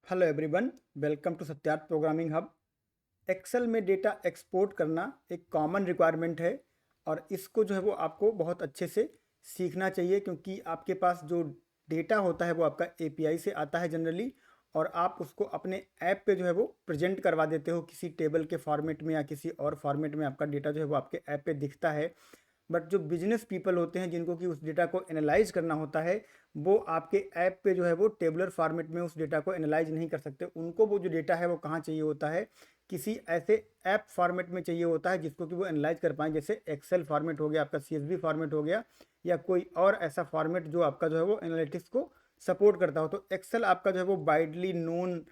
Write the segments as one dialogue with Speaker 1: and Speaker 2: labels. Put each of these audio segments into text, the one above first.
Speaker 1: Hello everyone, welcome to Satyarth programming hub. Excel में data export करना एक कॉमन रिक्वायरमेंट है और इसको जो है वो आपको बहुत अच्छे से सीखना चाहिए, क्योंकि आपके पास जो डेटा होता है वो आपका एपीआई से आता है जनरली, और आप उसको अपने ऐप पे जो है वो प्रेजेंट करवा देते हो किसी टेबल के फॉर्मेट में या किसी और फॉर्मेट में। आपका डेटा जो है वो आपके ऐप पे दिखता है, बट जो बिजनेस पीपल होते हैं जिनको कि उस डेटा को एनालाइज करना होता है, वो आपके ऐप पे जो है वो टेबुलर फॉर्मेट में उस डेटा को एनालाइज नहीं कर सकते। उनको वो जो डेटा है वो कहाँ चाहिए होता है, किसी ऐसे ऐप फॉर्मेट में चाहिए होता है जिसको कि वो एनालाइज कर पाएँ। जैसे एक्सेल फॉर्मेट हो गया, आपका सीएसवी फॉर्मेट हो गया, या कोई और ऐसा फॉर्मेट जो आपका जो है वो एनालिटिक्स को सपोर्ट करता हो। तो एक्सेल आपका जो है वो वाइडली नोन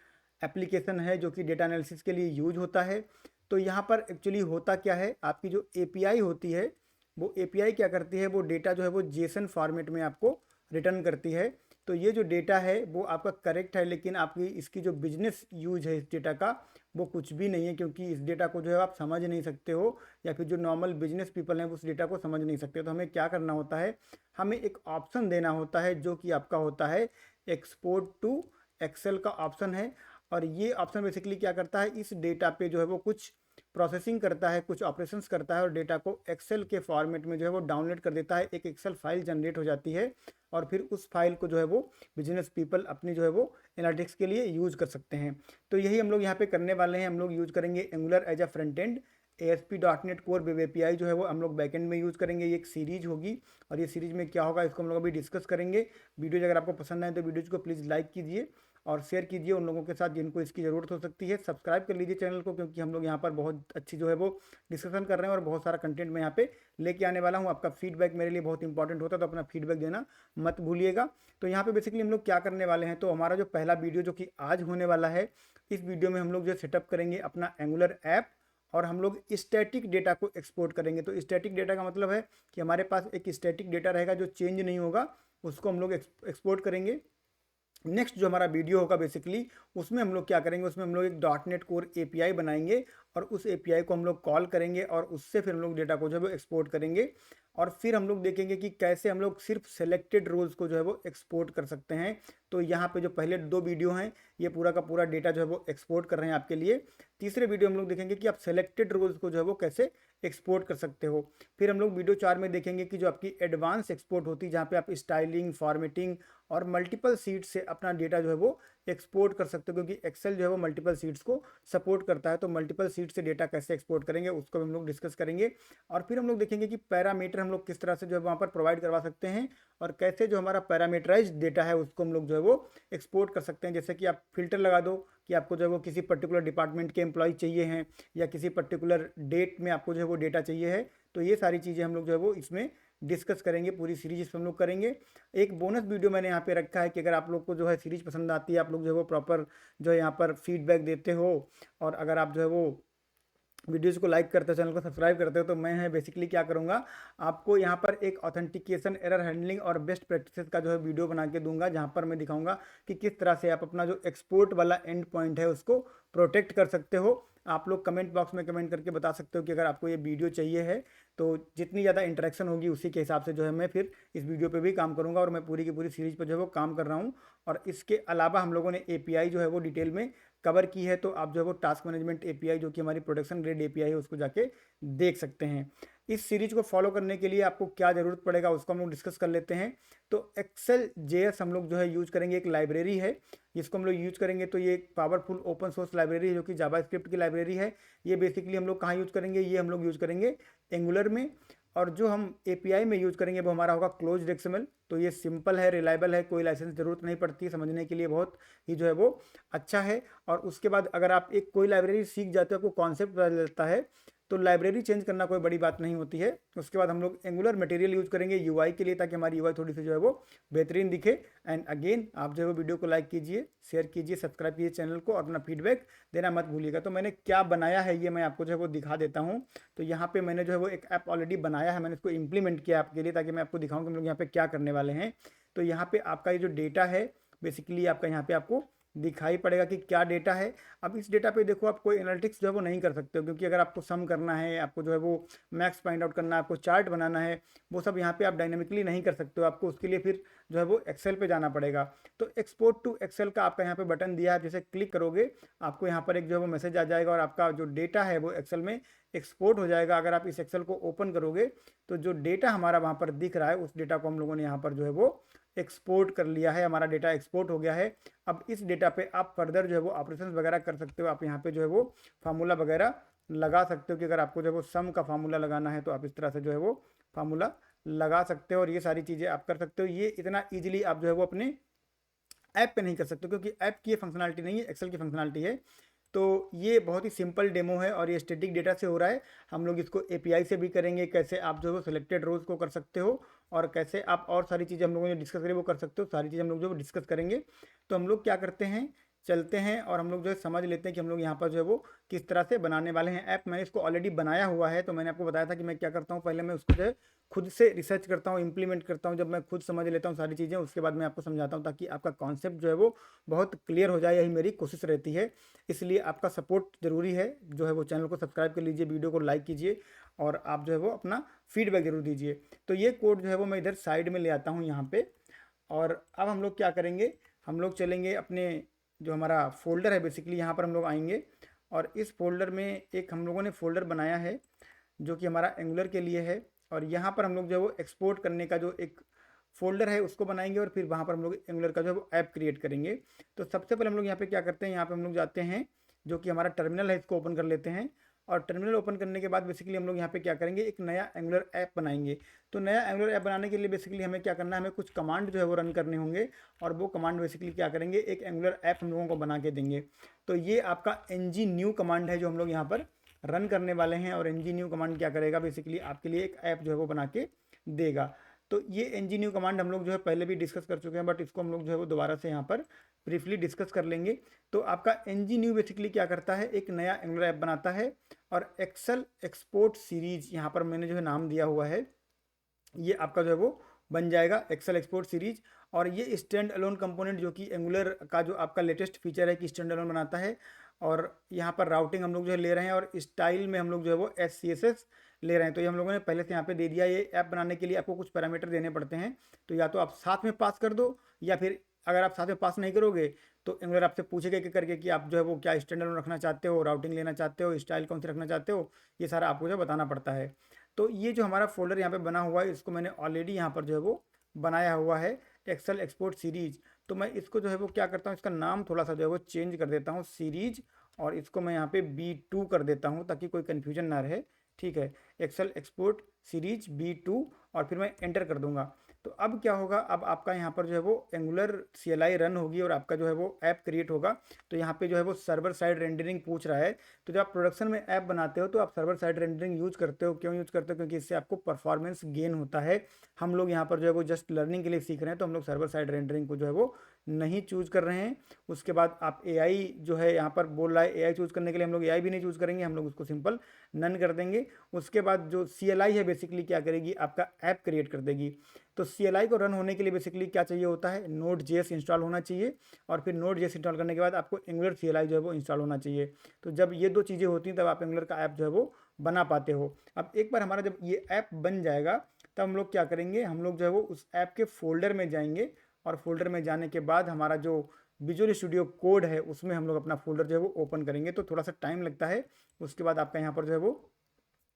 Speaker 1: एप्लीकेशन है जो कि डेटा एनालिसिस के लिए यूज होता है। तो यहाँ पर एक्चुअली होता क्या है, आपकी जो एपीआई होती है वो एपीआई क्या करती है, वो डेटा जो है वो जेसन फॉर्मेट में आपको रिटर्न करती है। तो ये जो डेटा है वो आपका करेक्ट है, लेकिन आपकी इसकी जो बिजनेस यूज है इस डेटा का वो कुछ भी नहीं है, क्योंकि इस डेटा को जो है आप समझ नहीं सकते हो, या फिर जो नॉर्मल बिजनेस पीपल हैं उस डेटा को समझ नहीं सकते। तो हमें क्या करना होता है, हमें एक ऑप्शन देना होता है जो कि आपका होता है एक्सपोर्ट टू एक्सेल का ऑप्शन है। और ये ऑप्शन बेसिकली क्या करता है, इस डेटा पे जो है वो कुछ प्रोसेसिंग करता है, कुछ ऑपरेशंस करता है और डेटा को एक्सेल के फॉर्मेट में जो है वो डाउनलोड कर देता है। एक एक्सेल फाइल जनरेट हो जाती है और फिर उस फाइल को जो है वो बिजनेस पीपल अपनी जो है वो एनालिटिक्स के लिए यूज कर सकते हैं। तो यही हम लोग यहाँ पे करने वाले हैं। हम लोग यूज करेंगे Angular as a front end, ASP.NET core web API जो है वो हम लोग बैकएंड में यूज़ करेंगे। ये एक सीरीज होगी और ये सीरीज में क्या होगा इसको हम लोग अभी डिस्कस करेंगे। वीडियो अगर आपको पसंद आए तो वीडियोज़ को प्लीज़ लाइक कीजिए और शेयर कीजिए उन लोगों के साथ जिनको इसकी ज़रूरत हो सकती है। सब्सक्राइब कर लीजिए चैनल को, क्योंकि हम लोग यहाँ पर बहुत अच्छी जो है वो डिस्कशन कर रहे हैं और बहुत सारा कंटेंट मैं यहाँ पे लेके आने वाला हूँ। आपका फीडबैक मेरे लिए बहुत इंपॉर्टेंट होता है, तो अपना फीडबैक देना मत भूलिएगा। तो यहाँ पे बेसिकली हम लोग क्या करने वाले हैं, तो हमारा जो पहला वीडियो जो कि आज होने वाला है, इस वीडियो में हम लोग जो सेटअप करेंगे अपना एंगुलर ऐप और हम लोग स्टैटिक डेटा को एक्सपोर्ट करेंगे। तो स्टैटिक डेटा का मतलब है कि हमारे पास एक स्टैटिक डेटा रहेगा जो चेंज नहीं होगा, उसको हम लोग एक्सपोर्ट करेंगे। नेक्स्ट जो हमारा वीडियो होगा बेसिकली उसमें हम लोग क्या करेंगे, उसमें हम लोग एक .NET कोर एपीआई बनाएंगे और उस एपीआई को हम लोग कॉल करेंगे और उससे फिर हम लोग डेटा को जो है वो एक्सपोर्ट करेंगे। और फिर हम लोग देखेंगे कि कैसे हम लोग सिर्फ सेलेक्टेड रोल्स को जो है वो एक्सपोर्ट कर सकते हैं। तो यहाँ पे जो पहले दो वीडियो हैं ये पूरा का पूरा डेटा जो है वो एक्सपोर्ट कर रहे हैं आपके लिए। तीसरे वीडियो हम लोग देखेंगे कि आप सेलेक्टेड रोल्स को जो है वो कैसे एक्सपोर्ट कर सकते हो। फिर हम लोग वीडियो 4 में देखेंगे कि जो आपकी एडवांस एक्सपोर्ट होती है, जहाँ पे आप स्टाइलिंग, फॉर्मेटिंग और मल्टीपल सीट से अपना डेटा जो है वो एक्सपोर्ट कर सकते हो, क्योंकि एक्सेल जो है वो मल्टीपल सीट्स को सपोर्ट करता है। तो मल्टीपल सीट से डेटा कैसे एक्सपोर्ट करेंगे उसको हम लोग डिस्कस करेंगे। और फिर हम लोग देखेंगे कि पैरामीटर हम लोग किस तरह से जो है वहाँ पर प्रोवाइड करवा सकते हैं और कैसे जो हमारा पैरामीटराइज डेटा है उसको हम लोग जो है वो एक्सपोर्ट कर सकते हैं। जैसे कि आप फिल्टर लगा दो कि आपको जो है वो किसी पर्टिकुलर डिपार्टमेंट के एम्प्लॉय चाहिए हैं या किसी पर्टिकुलर डेट में आपको जो है वो डेटा चाहिए है। तो ये सारी चीज़ें हम लोग जो है वो इसमें डिस्कस करेंगे, पूरी सीरीज इसमें हम लोग करेंगे। एक बोनस वीडियो मैंने यहाँ पे रखा है कि अगर आप लोग को जो है सीरीज पसंद आती है, आप लोग जो है वो प्रॉपर जो है यहाँ पर फीडबैक देते हो और अगर आप जो है वो वीडियोज़ को लाइक करते हो, चैनल को सब्सक्राइब करते हो, तो मैं है बेसिकली क्या करूँगा, आपको यहाँ पर एक ऑथेंटिकेशन, एरर हैंडलिंग और बेस्ट प्रैक्टिसेस का जो है वीडियो बना के दूंगा, जहाँ पर मैं दिखाऊंगा कि किस तरह से आप अपना जो एक्सपोर्ट वाला एंड पॉइंट है उसको प्रोटेक्ट कर सकते हो। आप लोग कमेंट बॉक्स में कमेंट करके बता सकते हो कि अगर आपको ये वीडियो चाहिए है, तो जितनी ज़्यादा इंटरेक्शन होगी उसी के हिसाब से जो है मैं फिर इस वीडियो पे भी काम करूँगा। और मैं पूरी की पूरी सीरीज पर जो है वो काम कर रहा हूँ। और इसके अलावा हम लोगों ने एपीआई जो है वो डिटेल में कवर की है, तो आप जो है वो टास्क मैनेजमेंट एपीआई जो कि हमारी प्रोडक्शन ग्रेड एपीआई है उसको जाके देख सकते हैं। इस सीरीज को फॉलो करने के लिए आपको क्या ज़रूरत पड़ेगा उसको हम लोग डिस्कस कर लेते हैं। तो एक्सेल जेएस हम लोग जो है यूज करेंगे, एक लाइब्रेरी है जिसको हम लोग यूज करेंगे। तो ये एक पावरफुल ओपन सोर्स लाइब्रेरी है जो कि जावास्क्रिप्ट की लाइब्रेरी है। ये बेसिकली हम लोग कहाँ यूज करेंगे, ये हम लोग यूज करेंगे एंगुलर में। और जो हम एपीआई में यूज़ करेंगे वो हमारा होगा क्लोज्ड एक्सएमएल। तो ये सिंपल है, रिलायबल है, कोई लाइसेंस ज़रूरत नहीं पड़ती है, समझने के लिए बहुत ही जो है वो अच्छा है। और उसके बाद अगर आप एक कोई लाइब्रेरी सीख जाते हो, आपको कॉन्सेप्ट पता चलता है, तो लाइब्रेरी चेंज करना कोई बड़ी बात नहीं होती है। उसके बाद हम लोग एंगुलर मटेरियल यूज़ करेंगे यूआई के लिए, ताकि हमारी यूआई थोड़ी सी जो है वो बेहतरीन दिखे। एंड अगेन आप जो है वो वीडियो को लाइक कीजिए, शेयर कीजिए, सब्सक्राइब कीजिए चैनल को और अपना फीडबैक देना मत भूलिएगा। तो मैंने क्या बनाया है ये मैं आपको जो है वो दिखा देता हूँ। तो यहाँ पे मैंने जो है वो एक ऐप ऑलरेडी बनाया है, मैंने इसको इम्प्लीमेंट किया आपके लिए, ताकि मैं आपको दिखाऊँ कि हम लोग यहाँ पे क्या करने वाले हैं। तो यहाँ पे आपका ये जो डेटा है बेसिकली आपका यहाँ पे आपको दिखाई पड़ेगा कि क्या डेटा है। अब इस डेटा पे देखो आप कोई एनालिटिक्स जो है वो नहीं कर सकते हो, क्योंकि अगर आपको सम करना है, आपको जो है वो मैक्स फाइंड आउट करना है, आपको चार्ट बनाना है, वो सब यहाँ पे आप डायनेमिकली नहीं कर सकते हो। आपको उसके लिए फिर जो है वो एक्सेल पे जाना पड़ेगा। तो एक्सपोर्ट टू एक्सेल का आपका यहाँ पे बटन दिया है, जैसे क्लिक करोगे आपको यहाँ पर एक जो है वो मैसेज आ जाएगा और आपका जो डेटा है वो एक्सेल में एक्सपोर्ट हो जाएगा। अगर आप इस एक्सेल को ओपन करोगे तो जो डेटा हमारा वहाँ पर दिख रहा है उस डेटा को हम लोगों ने यहाँ पर जो है वो एक्सपोर्ट कर लिया है, हमारा डेटा एक्सपोर्ट हो गया है। अब इस डेटा पे आप फर्दर जो है वो ऑपरेशंस वगैरह कर सकते हो। आप यहाँ पे जो है वो फार्मूला वगैरह लगा सकते हो कि अगर आपको जो है वो सम का फार्मूला लगाना है तो आप इस तरह से जो है वो फार्मूला लगा सकते हो और ये सारी चीज़ें आप कर सकते हो। ये इतना ईजिली आप जो है वो अपने ऐप पे नहीं कर सकते, क्योंकि ऐप की ये फंक्शनलिटी नहीं है, एक्सेल की फंक्शनलिटी है। तो ये बहुत ही सिंपल डेमो है और ये स्टैटिक डेटा से हो रहा है। हम लोग इसको एपीआई से भी करेंगे, कैसे आप जो है सिलेक्टेड रोज को कर सकते हो और कैसे आप और सारी चीज़ें हम लोगों ने डिस्कस करी वो कर सकते हो। सारी चीज़ें हम लोग जो डिस्कस करेंगे। तो हम लोग क्या करते हैं, चलते हैं और हम लोग जो है समझ लेते हैं कि हम लोग यहाँ पर जो है वो किस तरह से बनाने वाले हैं ऐप। मैंने इसको ऑलरेडी बनाया हुआ है, तो मैंने आपको बताया था कि मैं क्या करता हूँ, पहले मैं उसको जो है खुद से रिसर्च करता हूँ, इंप्लीमेंट करता हूँ। जब मैं खुद समझ लेता हूँ सारी चीज़ें, उसके बाद मैं आपको समझाता हूँ, ताकि आपका कॉन्सेप्ट जो है वो बहुत क्लियर हो जाए। यही मेरी कोशिश रहती है। इसलिए आपका सपोर्ट ज़रूरी है। जो है वो चैनल को सब्सक्राइब कर लीजिए, वीडियो को लाइक कीजिए और आप जो है वो अपना फीडबैक जरूर दीजिए। तो ये कोड जो है वो मैं इधर साइड में ले आता हूँ यहाँ पे। और अब हम लोग क्या करेंगे, हम लोग चलेंगे अपने जो हमारा फोल्डर है, बेसिकली यहाँ पर हम लोग आएंगे और इस फोल्डर में एक हम लोगों ने फोल्डर बनाया है जो कि हमारा एंगुलर के लिए है। और यहाँ पर हम लोग जो है वो एक्सपोर्ट करने का जो एक फोल्डर है उसको बनाएंगे और फिर वहाँ पर हम लोग एंगुलर का जो है वो ऐप क्रिएट करेंगे। तो सबसे पहले हम लोग यहाँ पे क्या करते हैं, यहाँ पे हम लोग जाते हैं जो कि हमारा टर्मिनल है, इसको ओपन कर लेते हैं। और टर्मिनल ओपन करने के बाद बेसिकली हम लोग यहाँ पे क्या करेंगे, एक नया एंगुलर ऐप बनाएंगे। तो नया एंगुलर ऐप बनाने के लिए बेसिकली हमें क्या करना है, हमें कुछ कमांड जो है वो रन करने होंगे और वो कमांड बेसिकली क्या करेंगे, एक एंगुलर ऐप हम लोगों को बना के देंगे। तो ये आपका ng न्यू कमांड है जो हम लोग यहाँ पर रन करने वाले हैं। और ng न्यू कमांड क्या करेगा, बेसिकली आपके लिए एक ऐप जो है वो बना के देगा। तो ये ng न्यू कमांड हम लोग जो है पहले भी डिस्कस कर चुके हैं, बट इसको हम लोग जो है वो दोबारा से यहाँ पर ब्रीफली डिस्कस कर लेंगे। तो आपका ng न्यू बेसिकली क्या करता है, एक नया एंगुलर ऐप बनाता है और एक्सेल एक्सपोर्ट सीरीज यहाँ पर मैंने जो है नाम दिया हुआ है, ये आपका जो है वो बन जाएगा एक्सेल एक्सपोर्ट सीरीज। और ये स्टैंड अलोन कंपोनेंट जो कि एंगुलर का जो आपका लेटेस्ट फीचर है कि स्टैंड अलोन बनाता है। और यहाँ पर राउटिंग हम लोग जो है ले रहे हैं और स्टाइल में हम लोग जो है वो SCSS ले रहे हैं। तो ये हम लोगों ने पहले से यहाँ पे दे दिया। ये ऐप बनाने के लिए आपको कुछ पैरामीटर देने पड़ते हैं, तो या तो आप साथ में पास कर दो, या फिर अगर आप साथ में पास नहीं करोगे तो एंगुलर आपसे पूछेगा कि करके कि आप जो है वो क्या स्टैंड अलोन रखना चाहते हो, राउटिंग लेना चाहते हो, स्टाइल कौन सी रखना चाहते हो, ये सारा आपको जो है बताना पड़ता है। तो ये जो हमारा फोल्डर यहाँ पे बना हुआ है, इसको मैंने ऑलरेडी यहाँ पर जो है वो बनाया हुआ है, एक्सेल एक्सपोर्ट सीरीज। तो मैं इसको जो है वो क्या करता हूँ, इसका नाम थोड़ा सा जो है वो चेंज कर देता हूँ, सीरीज, और इसको मैं यहाँ पे B2 कर देता हूँ ताकि कोई कन्फ्यूजन ना रहे। ठीक है, एक्सेल एक्सपोर्ट सीरीज B2, और फिर मैं एंटर कर दूंगा। तो अब क्या होगा, अब आपका यहाँ पर जो है वो एंगुलर CLI रन होगी और आपका जो है वो ऐप क्रिएट होगा। तो यहाँ पे जो है वो सर्वर साइड रेंडरिंग पूछ रहा है। तो जब आप प्रोडक्शन में ऐप बनाते हो तो आप सर्वर साइड रेंडरिंग यूज़ करते हो। क्यों यूज़ करते हो, क्योंकि इससे आपको परफॉर्मेंस गेन होता है। हम लोग यहाँ पर जो है वो जस्ट लर्निंग के लिए सीख रहे हैं, तो हम लोग सर्वर साइड रेंडरिंग को जो है वो नहीं चूज़ कर रहे हैं। उसके बाद आप AI जो है यहाँ पर बोल रहा है, AI चूज़ करने के लिए हम लोग AI भी नहीं चूज़ करेंगे, हम लोग उसको सिंपल नन कर देंगे। उसके बाद जो CLI है बेसिकली क्या करेगी, आपका ऐप क्रिएट कर देगी। तो CLI को रन होने के लिए बेसिकली क्या चाहिए होता है, Node.js इंस्टॉल होना चाहिए, और फिर Node.js इंस्टॉल करने के बाद आपको एंगुलर CLI जो है वो इंस्टॉल होना चाहिए। तो जब ये दो चीज़ें होती हैं तब आप एंगुलर का ऐप जो है वो बना पाते हो। अब एक बार हमारा जब ये ऐप बन जाएगा तब हम लोग क्या करेंगे, हम लोग जो है वो उस ऐप के फोल्डर में जाएंगे और फोल्डर में जाने के बाद हमारा जो विजुअल स्टूडियो कोड है उसमें हम लोग अपना फोल्डर जो है वो ओपन करेंगे। तो थोड़ा सा टाइम लगता है, उसके बाद आपका यहाँ पर जो है वो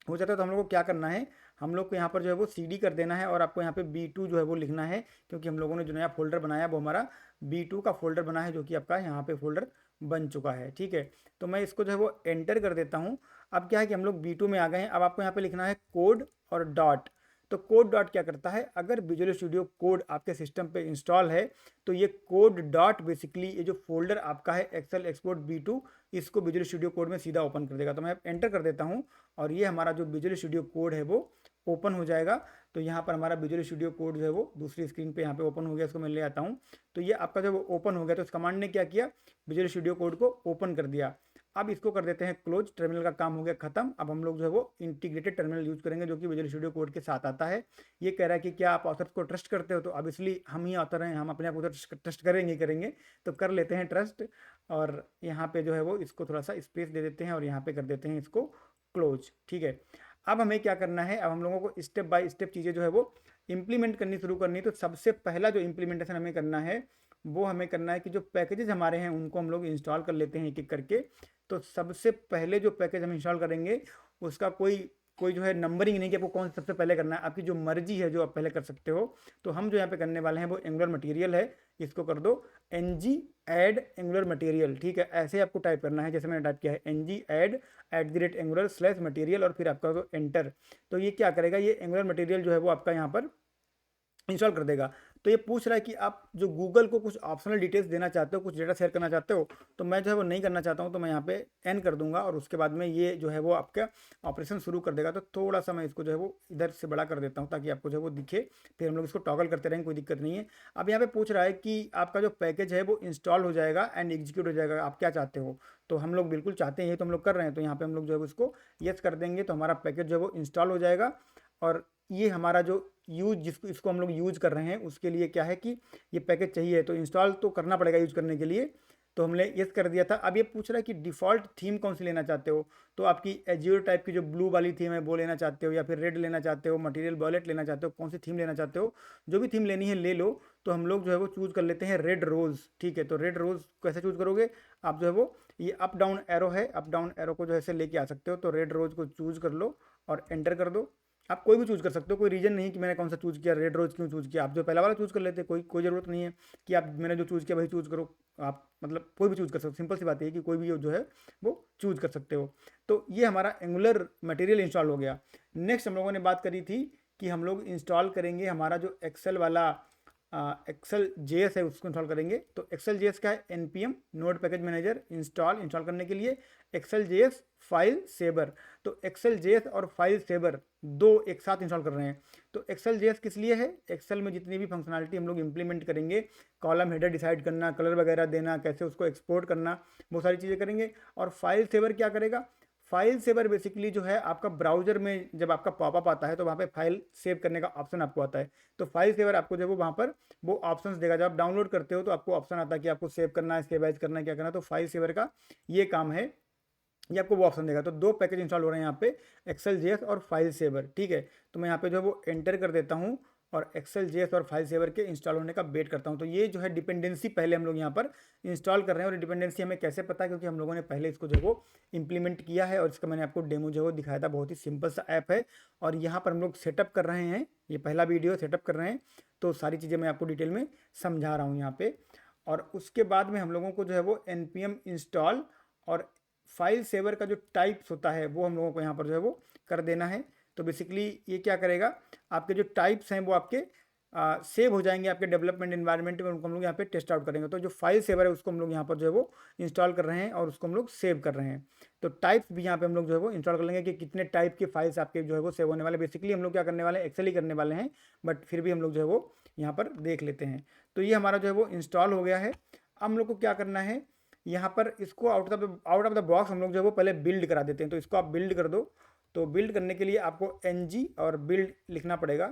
Speaker 1: हो जाता है। तो हम लोग को क्या करना है, हम लोग को यहाँ पर जो है वो CD कर देना है और आपको यहाँ पे B2 जो है वो लिखना है, क्योंकि हम लोगों ने जो नया फोल्डर बनाया वो हमारा B2 का फोल्डर बना है, जो कि आपका यहाँ पे फोल्डर बन चुका है। ठीक है, तो मैं इसको जो है वो एंटर कर देता हूँ। अब क्या है कि हम लोग B2 में आ गए हैं। अब आपको यहाँ पे लिखना है कोड और डॉट। तो कोड डॉट क्या करता है, अगर विजुअल स्टूडियो कोड आपके सिस्टम पे इंस्टॉल है तो ये कोड डॉट बेसिकली ये जो फोल्डर आपका है एक्सेल एक्सपोर्ट B2, इसको विजुअल स्टूडियो कोड में सीधा ओपन कर देगा। तो मैं एंटर कर देता हूँ और ये हमारा जो विजुअल स्टूडियो कोड है वो ओपन हो जाएगा। तो यहाँ पर हमारा विजुअल स्टूडियो कोड जो है वो दूसरी स्क्रीन पे यहाँ पे ओपन हो गया। इसको मैं ले आता हूँ। तो ये आपका जो वो ओपन हो गया। तो इस कमांड ने क्या किया, विजुअल स्टूडियो कोड को ओपन कर दिया। अब इसको कर देते हैं क्लोज, टर्मिनल का काम हो गया खत्म। अब हम लोग जो है वो इंटीग्रेटेड टर्मिनल यूज करेंगे जो कि विजुअल स्टूडियो कोड के साथ आता है। ये कह रहा है कि क्या आप ऑथर को ट्रस्ट करते हो, तो अब इसलिए हम ही ऑथर हैं, हम अपने आप को ट्रस्ट करेंगे करेंगे, तो कर लेते हैं ट्रस्ट। और यहाँ पे जो है वो इसको थोड़ा सा स्पेस दे देते हैं और यहाँ पे कर देते हैं इसको क्लोज। ठीक है, अब हमें क्या करना है, अब हम लोगों को स्टेप बाय स्टेप चीज़ें जो है वो इंप्लीमेंट करनी शुरू करनी। तो सबसे पहला जो इम्प्लीमेंटेशन हमें करना है वो हमें करना है कि जो पैकेजेस हमारे हैं उनको हम लोग इंस्टॉल कर लेते हैं एक एक करके। तो सबसे पहले जो पैकेज हम इंस्टॉल करेंगे उसका कोई कोई जो है नंबरिंग नहीं कि आपको कौन सा सबसे पहले करना है, आपकी जो मर्जी है जो आप पहले कर सकते हो। तो हम जो यहाँ पे करने वाले हैं वो एंगुलर मटेरियल है, इसको कर दो ng ऐड एंगुलर मटेरियल। ठीक है, ऐसे ही आपको टाइप करना है जैसे मैंने टाइप किया है ng ऐड @angular/material और फिर आपका तो एंटर। तो ये क्या करेगा, ये एंगुलर मटेरियल जो है वो आपका यहाँ पर इंस्टॉल कर देगा। तो ये पूछ रहा है कि आप जो गूगल को कुछ ऑप्शनल डिटेल्स देना चाहते हो, कुछ डेटा शेयर करना चाहते हो, तो मैं जो है वो नहीं करना चाहता हूँ, तो मैं यहाँ पे एन कर दूंगा और उसके बाद में ये जो है वो आपका ऑपरेशन शुरू कर देगा। तो थोड़ा सा मैं इसको जो है वो इधर से बड़ा कर देता हूँ ताकि आपको जो है वो दिखे, फिर हम लोग इसको टॉगल करते रहेंगे, कोई दिक्कत नहीं है। अब यहाँ पे पूछ रहा है कि आपका जो पैकेज है वो इंस्टॉल हो जाएगा एंड एग्जीक्यूट हो जाएगा, आप क्या चाहते हो। तो हम लोग बिल्कुल चाहते हैं, ये तो हम लोग कर रहे हैं, तो यहाँ पे हम लोग जो है उसको यस कर देंगे, तो हमारा पैकेज जो है वो इंस्टॉल हो जाएगा। और ये हमारा जो यूज जिसको इसको हम लोग यूज कर रहे हैं उसके लिए क्या है कि ये पैकेज चाहिए, तो इंस्टॉल तो करना पड़ेगा यूज करने के लिए। तो हमने यस कर दिया था। अब ये पूछ रहा है कि डिफ़ॉल्ट थीम कौन सी लेना चाहते हो, तो आपकी एज्योर टाइप की जो ब्लू वाली थीम है वो लेना चाहते हो या फिर रेड लेना चाहते हो, मटेरियल वॉलेट लेना चाहते हो, कौन सी थीम लेना चाहते हो, जो भी थीम लेनी है ले लो। तो हम लोग जो है वो चूज़ कर लेते हैं रेड रोज़। ठीक है, तो रेड रोज़ कैसे चूज़ करोगे, आप जो है वो ये अप डाउन एरो है, अप डाउन एरो को जो है लेके आ सकते हो। तो रेड रोज़ को चूज़ कर लो और एंटर कर दो। आप कोई भी चूज़ कर सकते हो, कोई रीजन नहीं कि मैंने कौन सा चूज़ किया, रेड रोज क्यों चूज़ किया, आप जो पहला वाला चूज़ कर लेते, कोई ज़रूरत नहीं है कि आप मैंने जो चूज़ किया वही चूज़ करो। आप मतलब कोई भी चूज़ कर सकते हो, सिंपल सी बात है कि कोई भी जो है वो चूज़ कर सकते हो। तो ये हमारा एंगुलर मटेरियल इंस्टॉल हो गया। नेक्स्ट हम लोगों ने बात करी थी कि हम लोग इंस्टॉल करेंगे हमारा जो एक्सेल वाला एक्सेल जेएस है उसको इंस्टॉल करेंगे। तो एक्सेल जेएस का है npm node package manager install करने के लिए एक्सेल जेएस फाइल सेवर। तो एक्सेल जेएस और फाइल सेवर दो एक साथ इंस्टॉल कर रहे हैं। तो एक्सेल जेएस किस लिए है, एक्सेल में जितनी भी फंक्शनलिटी हम लोग इंप्लीमेंट करेंगे, कॉलम हेडर डिसाइड करना, कलर वगैरह देना, कैसे उसको एक्सपोर्ट करना, वो सारी चीज़ें करेंगे। और फाइल सेवर क्या करेगा, फाइल सेवर बेसिकली जो है आपका ब्राउजर में जब आपका पॉपअप आता है तो वहाँ पे फाइल सेव करने का ऑप्शन आपको आता है। तो फाइल सेवर आपको जो है वो वहाँ पर वो ऑप्शंस देगा। जब आप डाउनलोड करते हो तो आपको ऑप्शन आता है कि आपको सेव करना है, सेव एज करना है, क्या करना है। तो फाइल सेवर का ये काम है, ये आपको वो ऑप्शन देगा। तो दो पैकेज इंस्टॉल हो रहे हैं यहाँ पे, एक्सेल जेएस और फाइल सेवर। ठीक है, तो मैं यहाँ पे जो है वो एंटर कर देता हूँ और एक्सेल जेएस और फाइल सेवर के इंस्टॉल होने का वेट करता हूँ। तो ये जो है डिपेंडेंसी पहले हम लोग यहाँ पर इंस्टॉल कर रहे हैं। और डिपेंडेंसी हमें कैसे पता है, क्योंकि हम लोगों ने पहले इसको जो है वो इंप्लीमेंट किया है और इसका मैंने आपको डेमो जो है वो दिखाया था। बहुत ही सिंपल सा ऐप है और यहाँ पर हम लोग सेटअप कर रहे हैं, ये पहला वीडियो सेटअप कर रहे हैं। तो सारी चीज़ें मैं आपको डिटेल में समझा रहा हूँ यहाँ पे। और उसके बाद में हम लोगों को जो है वो npm इंस्टॉल और फाइल सेवर का जो टाइप्स होता है वो हम लोगों को यहाँ पर जो है वो कर देना है। तो बेसिकली ये क्या करेगा, आपके जो टाइप्स हैं वो आपके सेव हो जाएंगे आपके डेवलपमेंट एनवायरनमेंट में, उनको हम लोग यहाँ पे टेस्ट आउट करेंगे। तो जो फाइल सेवर है उसको हम लोग यहाँ पर जो है वो इंस्टॉल कर रहे हैं और उसको हम लोग सेव कर रहे हैं। तो टाइप्स भी यहाँ पे हम लोग जो है वो इंस्टॉल कर लेंगे कि कितने टाइप के फाइल्स आपके जो है वो सेव होने वाले। बेसिकली हम लोग क्या करने वाले हैं, एक्सेल ही करने वाले हैं, बट फिर भी हम लोग जो है वो यहाँ पर देख लेते हैं। तो ये हमारा जो है वो इंस्टॉल हो गया है। अब हम लोग को क्या करना है, यहाँ पर इसको आउट ऑफ द बॉक्स हम लोग जो है वो पहले बिल्ड करा देते हैं। तो इसको आप बिल्ड कर दो। तो बिल्ड करने के लिए आपको ng और बिल्ड लिखना पड़ेगा।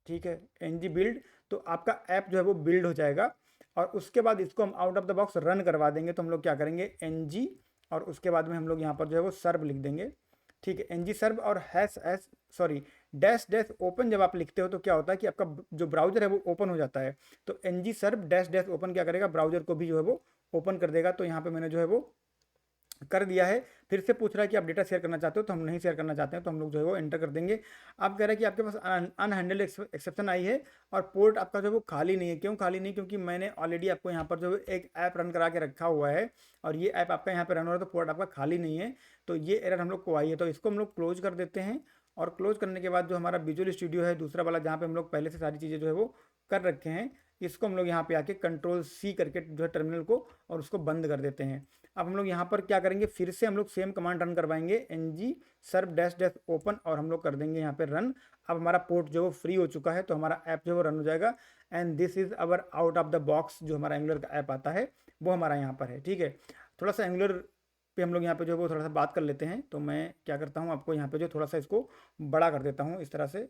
Speaker 1: ठीक है, ng बिल्ड, तो आपका ऐप जो है वो बिल्ड हो जाएगा। और उसके बाद इसको हम out of the box run करवा देंगे। तो हम लोग क्या करेंगे, ng और उसके बाद में हम लोग यहाँ पर जो है वो सर्व लिख देंगे। ठीक है, ng सर्व और डैश डैश ओपन जब आप लिखते हो तो क्या होता है कि आपका जो ब्राउजर है वो ओपन हो जाता है। तो ng सर्व डैश डैश ओपन क्या करेगा, ब्राउजर को भी जो है वो ओपन कर देगा। तो यहाँ पे मैंने जो है वो कर दिया है। फिर से पूछ रहा है कि आप डेटा शेयर करना चाहते हो, तो हम नहीं शेयर करना चाहते हैं, तो हम लोग जो है वो एंटर कर देंगे। आप कह रहे हैं कि आपके पास अनहैंडल्ड एक्सेप्शन आई है और पोर्ट आपका जो है वो खाली नहीं है। क्यों खाली नहीं, क्योंकि मैंने ऑलरेडी आपको यहाँ पर जो है एक ऐप रन करा के रखा हुआ है और ये ऐप आपका यहाँ पर रन हो रहा है, तो पोर्ट आपका खाली नहीं है। तो ये एरर हम लोग को आई है, तो इसको हम लोग क्लोज कर देते हैं। और क्लोज करने के बाद जो हमारा विजुअल स्टूडियो है दूसरा वाला, जहाँ पे हम लोग पहले से सारी चीज़ें जो है वो कर रखे हैं, इसको हम लोग यहाँ पे आके Ctrl+C करके जो है टर्मिनल को और उसको बंद कर देते हैं। अब हम लोग यहाँ पर क्या करेंगे, फिर से हम लोग सेम कमांड रन करवाएंगे, ng सर्व डैश डैश ओपन और हम लोग कर देंगे यहाँ पे रन। अब हमारा पोर्ट जो फ्री हो चुका है, तो हमारा ऐप जो है वो रन हो जाएगा। And this is our out of the box जो हमारा एंगुलर का ऐप आता है वो हमारा यहाँ पर है। ठीक है, थोड़ा सा एंगुलर पे हम लोग यहाँ पे जो है वो थोड़ा सा बात कर लेते हैं। तो मैं क्या करता हूँ, आपको यहाँ पे जो थोड़ा सा इसको बड़ा कर देता हूँ इस तरह से,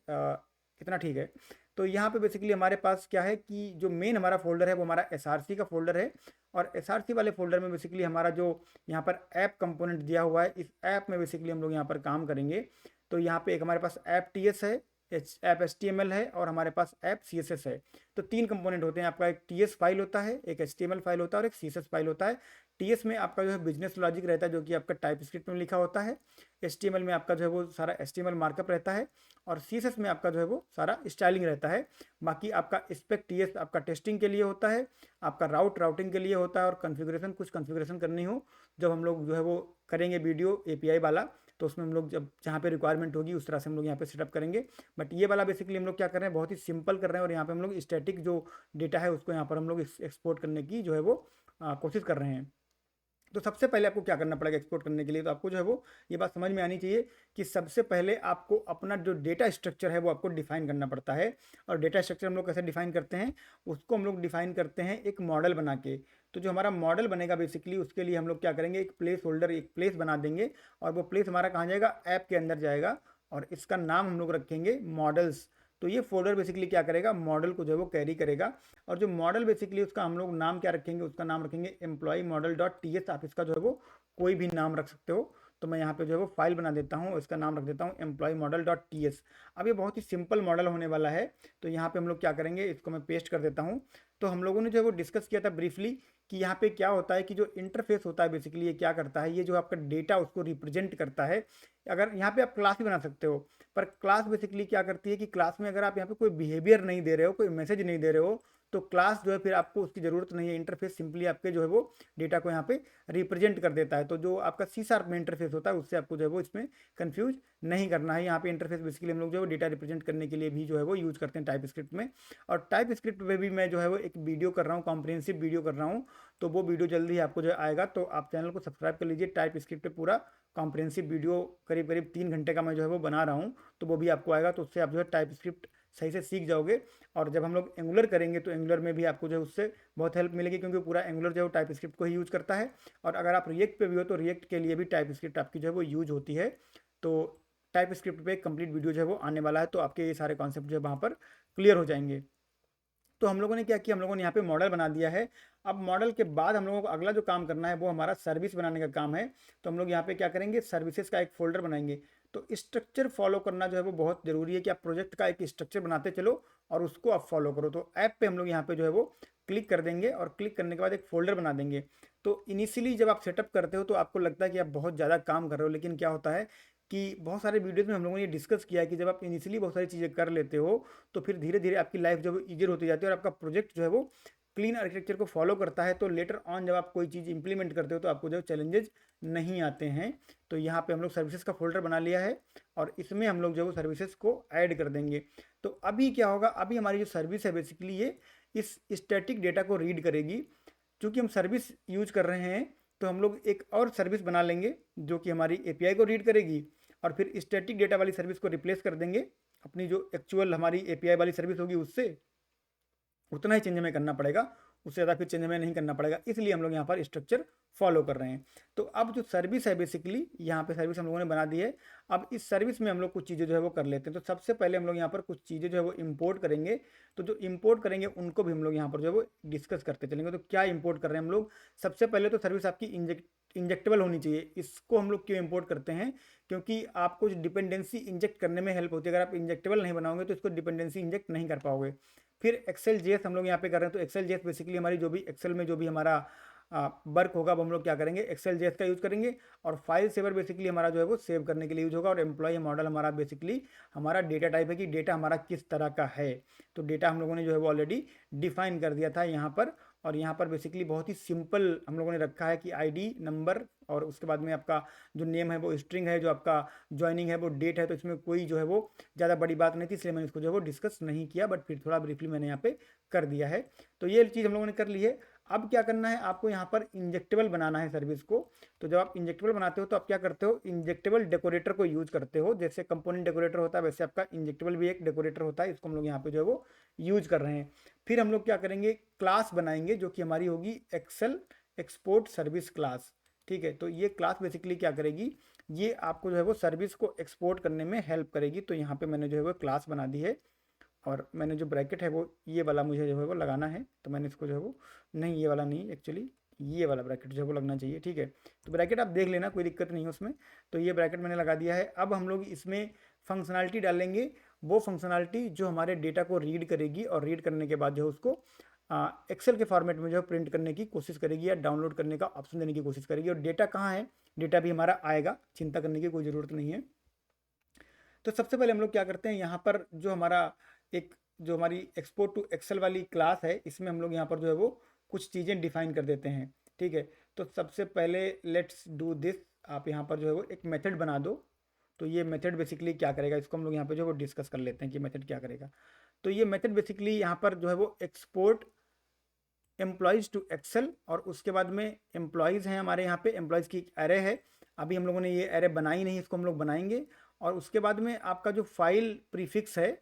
Speaker 1: इतना ठीक है। तो यहाँ पे बेसिकली हमारे पास क्या है कि जो मेन हमारा फोल्डर है वो हमारा एसआरसी का फोल्डर है, और एसआरसी वाले फोल्डर में बेसिकली हमारा जो यहाँ पर ऐप कंपोनेंट दिया हुआ है, इस ऐप में बेसिकली हम लोग यहाँ पर काम करेंगे। तो यहाँ पे एक हमारे पास ऐप टीएस है, ऐप एचटीएमएल है, और हमारे पास ऐप सीएसएस है। तो तीन कंपोनेंट होते हैं आपका, एक टीएस फाइल होता है, एक एचटीएमएल फाइल होता है, और एक सीएसएस फाइल होता है। टीएस में आपका जो है बिजनेस लॉजिक रहता है, जो कि आपका टाइप स्क्रिप्ट में लिखा होता है। एचटीएमएल में आपका जो है वो सारा एचटीएमएल मार्कअप रहता है, और सीएसएस में आपका जो है वो सारा स्टाइलिंग रहता है। बाकी आपका स्पेक टीएस आपका टेस्टिंग के लिए होता है, आपका राउटिंग के लिए होता है, और कॉन्फ़िगरेशन कुछ कॉन्फ़िगरेशन करनी हो जब हम लोग जो है वो करेंगे वीडियो एपीआई वाला, तो उसमें हम लोग जब जहाँ पे रिक्वायरमेंट होगी उस तरह से हम लोग यहाँ पे सेटअप करेंगे। बट ये वाला बेसिकली हम लोग क्या कर रहे हैं, बहुत ही सिंपल कर रहे हैं, और यहाँ पे हम लोग स्टैटिक जो डेटा है उसको यहाँ पर हम लोग एक्सपोर्ट करने की जो है वो कोशिश कर रहे हैं। तो सबसे पहले आपको क्या करना पड़ेगा एक्सपोर्ट करने के लिए, तो आपको जो है वो ये बात समझ में आनी चाहिए कि सबसे पहले आपको अपना जो डेटा स्ट्रक्चर है वो आपको डिफाइन करना पड़ता है। और डेटा स्ट्रक्चर हम लोग कैसे डिफाइन करते हैं, उसको हम लोग डिफाइन करते हैं एक मॉडल बना के। तो जो हमारा मॉडल बनेगा बेसिकली उसके लिए हम लोग क्या करेंगे, एक प्लेस होल्डर, एक प्लेस बना देंगे, और वो प्लेस हमारा कहाँ जाएगा, ऐप के अंदर जाएगा, और इसका नाम हम लोग रखेंगे मॉडल्स। तो ये फोल्डर बेसिकली क्या करेगा, मॉडल को जो है वो कैरी करेगा। और जो मॉडल बेसिकली उसका हम लोग नाम क्या रखेंगे, उसका नाम रखेंगे employee model dot T S. आप इसका जो है वो कोई भी नाम रख सकते हो। तो मैं यहाँ पे जो है वो फाइल बना देता हूँ, इसका नाम रख देता हूँ employee model dot T S. अब ये बहुत ही सिंपल मॉडल होने वाला है। तो यहाँ पे हम लोग क्या करेंगे, इसको मैं पेस्ट कर देता हूँ। तो हम लोगों ने जो है वो डिस्कस किया था ब्रीफली कि यहाँ पे क्या होता है कि जो इंटरफेस होता है बेसिकली ये क्या करता है, ये जो आपका डेटा उसको रिप्रेजेंट करता है। अगर यहाँ पे आप क्लास भी बना सकते हो, पर क्लास बेसिकली क्या करती है कि क्लास में अगर आप यहाँ पे कोई बिहेवियर नहीं दे रहे हो, कोई मैसेज नहीं दे रहे हो, तो क्लास जो है फिर आपको उसकी ज़रूरत नहीं है। इंटरफेस सिंपली आपके जो है वो डेटा को यहाँ पे रिप्रेजेंट कर देता है। तो जो आपका सी शार्प में इंटरफेस होता है उससे आपको जो है वो इसमें कंफ्यूज नहीं करना है। यहाँ पे इंटरफेस बेसिकली हम लोग जो है डेटा रिप्रेजेंट करने के लिए भी जो है वो यूज़ करते हैं टाइप स्क्रिप्ट में। और टाइप स्क्रिप्ट में भी मैं जो है वो एक वीडियो कर रहा हूँ, कॉम्प्रिहेंसिव वीडियो कर रहा हूँ। तो वो वीडियो जल्दी ही आपको जो आएगा, तो आप चैनल को सब्सक्राइब कर लीजिए। टाइप स्क्रिप्ट पे पूरा कॉम्प्रिहेंसिव वीडियो करीब करीब 3 घंटे का मैं जो है वो बना रहा हूँ, तो वो भी आपको आएगा। तो उससे आप जो है टाइप स्क्रिप्ट सही से सीख जाओगे। और जब हम लोग एंगुलर करेंगे तो एंगुलर में भी आपको जो है उससे बहुत हेल्प मिलेगी, क्योंकि पूरा एंगुलर जो है टाइप स्क्रिप्ट को ही यूज़ करता है। और अगर आप रिएक्ट पे भी हो तो रिएक्ट के लिए भी टाइप स्क्रिप्ट आपकी जो है वो यूज होती है। तो टाइप स्क्रिप्ट पे कंप्लीट वीडियो जो है वो आने वाला है, तो आपके ये सारे कॉन्सेप्ट जो है वहाँ पर क्लियर हो जाएंगे। तो हम लोगों ने क्या किया, हम लोगों ने यहाँ पे मॉडल बना दिया है। अब मॉडल के बाद हम लोगों को अगला जो काम करना है वो हमारा सर्विस बनाने का काम है। तो हम लोग यहाँ पे क्या करेंगे, सर्विसेज का एक फोल्डर बनाएंगे। तो स्ट्रक्चर फॉलो करना जो है वो बहुत ज़रूरी है कि आप प्रोजेक्ट का एक स्ट्रक्चर बनाते चलो और उसको आप फॉलो करो। तो ऐप पे हम लोग यहाँ पे जो है वो क्लिक कर देंगे, और क्लिक करने के बाद एक फोल्डर बना देंगे। तो इनिशियली जब आप सेटअप करते हो तो आपको लगता है कि आप बहुत ज़्यादा काम कर रहे हो, लेकिन क्या होता है कि बहुत सारे वीडियोज़ में हम लोगों ने ये डिस्कस किया है कि जब आप इनिशियली बहुत सारी चीज़ें कर लेते हो तो फिर धीरे धीरे आपकी लाइफ जो है ईजियर होती जाती है, और आपका प्रोजेक्ट जो है वो क्लीन आर्किटेक्चर को फॉलो करता है। तो लेटर ऑन जब आप कोई चीज़ इंप्लीमेंट करते हो तो आपको जो चैलेंजेस नहीं आते हैं। तो यहाँ पे हम लोग सर्विसेज का फोल्डर बना लिया है, और इसमें हम लोग जो है वो सर्विसेज को ऐड कर देंगे। तो अभी क्या होगा, अभी हमारी जो सर्विस है बेसिकली ये इस स्टैटिक डेटा को रीड करेगी। चूँकि हम सर्विस यूज कर रहे हैं तो हम लोग एक और सर्विस बना लेंगे जो कि हमारी एपीआई को रीड करेगी, और फिर स्टैटिक डेटा वाली सर्विस को रिप्लेस कर देंगे अपनी जो एक्चुअल हमारी एपीआई वाली सर्विस होगी उससे। उतना ही चेंज हमें करना पड़ेगा, उससे ज़्यादा फिर चेंज हमें नहीं करना पड़ेगा, इसलिए हम लोग यहाँ पर स्ट्रक्चर फॉलो कर रहे हैं। तो अब जो सर्विस है बेसिकली यहाँ पे सर्विस हम लोगों ने बना दी है। अब इस सर्विस में हम लोग कुछ चीज़ें जो है वो कर लेते हैं। तो सबसे पहले हम लोग यहाँ पर कुछ चीज़ें जो है वो इंपोर्ट करेंगे। तो जो इंपोर्ट करेंगे उनको भी हम लोग यहाँ पर जो है वो डिस्कस करते चलेंगे। तो क्या इंपोर्ट कर रहे हैं हम लोग, सबसे पहले तो सर्विस आपकी इंजेक्टेबल होनी चाहिए। इसको हम लोग क्यों इंपोर्ट करते हैं, क्योंकि आपको डिपेंडेंसी इंजेक्ट करने में हेल्प होती है। अगर आप इंजेक्टेबल नहीं बनाओगे तो इसको डिपेंडेंसी इंजेक्ट नहीं कर पाओगे। फिर एक्सेल जेएस हम लोग यहाँ पे कर रहे हैं। तो एक्सेल जेएस बेसिकली हमारी जो भी एक्सेल में जो भी हमारा वर्क होगा वो हम लोग क्या करेंगे, एक्सेल जेएस का यूज़ करेंगे। और फाइल सेवर बेसिकली हमारा जो है वो सेव करने के लिए यूज होगा। और एम्प्लॉय मॉडल हमारा बेसिकली हमारा डेटा टाइप है कि डेटा हमारा किस तरह का है। तो डेटा हम लोगों ने जो है वो ऑलरेडी डिफाइन कर दिया था यहाँ पर। और यहाँ पर बेसिकली बहुत ही सिंपल हम लोगों ने रखा है कि आईडी नंबर, और उसके बाद में आपका जो नेम है वो स्ट्रिंग है, जो आपका ज्वाइनिंग है वो डेट है। तो इसमें कोई जो है वो ज़्यादा बड़ी बात नहीं थी, इसलिए मैंने इसको जो है वो डिस्कस नहीं किया, बट फिर थोड़ा ब्रीफली मैंने यहाँ पे कर दिया है। तो ये चीज़ हम लोगों ने कर ली है। अब क्या करना है, आपको यहाँ पर इंजेक्टेबल बनाना है सर्विस को। तो जब आप इंजेक्टेबल बनाते हो तो आप क्या करते हो, इंजेक्टेबल डेकोरेटर को यूज़ करते हो। जैसे कंपोनेंट डेकोरेटर होता है वैसे आपका इंजेक्टेबल भी एक डेकोरेटर होता है। इसको हम लोग यहाँ पे जो है वो यूज कर रहे हैं। फिर हम लोग क्या करेंगे, क्लास बनाएंगे जो कि हमारी होगी एक्सेल एक्सपोर्ट सर्विस क्लास। ठीक है, तो ये क्लास बेसिकली क्या करेगी, ये आपको जो है वो सर्विस को एक्सपोर्ट करने में हेल्प करेगी। तो यहाँ पे मैंने जो है वो क्लास बना दी है और मैंने जो ब्रैकेट है वो ये वाला मुझे जो है वो लगाना है। तो मैंने इसको जो है वो, नहीं ये वाला नहीं, एक्चुअली ये वाला ब्रैकेट जो है वो लगना चाहिए। ठीक है, तो ब्रैकेट आप देख लेना, कोई दिक्कत नहीं है उसमें। तो ये ब्रैकेट मैंने लगा दिया है। अब हम लोग इसमें फंक्शनैलिटी डालेंगे, वो फंक्शनैलिटी जो हमारे डेटा को रीड करेगी और रीड करने के बाद जो है उसको एक्सेल के फॉर्मेट में जो है प्रिंट करने की कोशिश करेगी या डाउनलोड करने का ऑप्शन देने की कोशिश करेगी। और डेटा कहाँ है, डेटा भी हमारा आएगा, चिंता करने की कोई ज़रूरत नहीं है। तो सबसे पहले हम लोग क्या करते हैं, यहाँ पर जो हमारा एक जो हमारी एक्सपोर्ट टू एक्सेल वाली क्लास है, इसमें हम लोग यहाँ पर जो है वो कुछ चीज़ें डिफाइन कर देते हैं। ठीक है, तो सबसे पहले लेट्स डू दिस, आप यहाँ पर जो है वो एक मेथड बना दो। तो ये मेथड बेसिकली क्या करेगा, इसको हम लोग यहाँ पे जो है वो डिस्कस कर लेते हैं कि मेथड क्या करेगा। तो ये मेथड बेसिकली यहाँ पर जो है वो एक्सपोर्ट एम्प्लॉयज़ टू एक्सेल, और उसके बाद में एम्प्लॉयज़ हैं हमारे यहाँ पे, एम्प्लॉयज़ की एक एरे है। अभी हम लोगों ने ये एरे बनाई नहीं, इसको हम लोग बनाएंगे। और उसके बाद में आपका जो फाइल प्रीफिक्स है,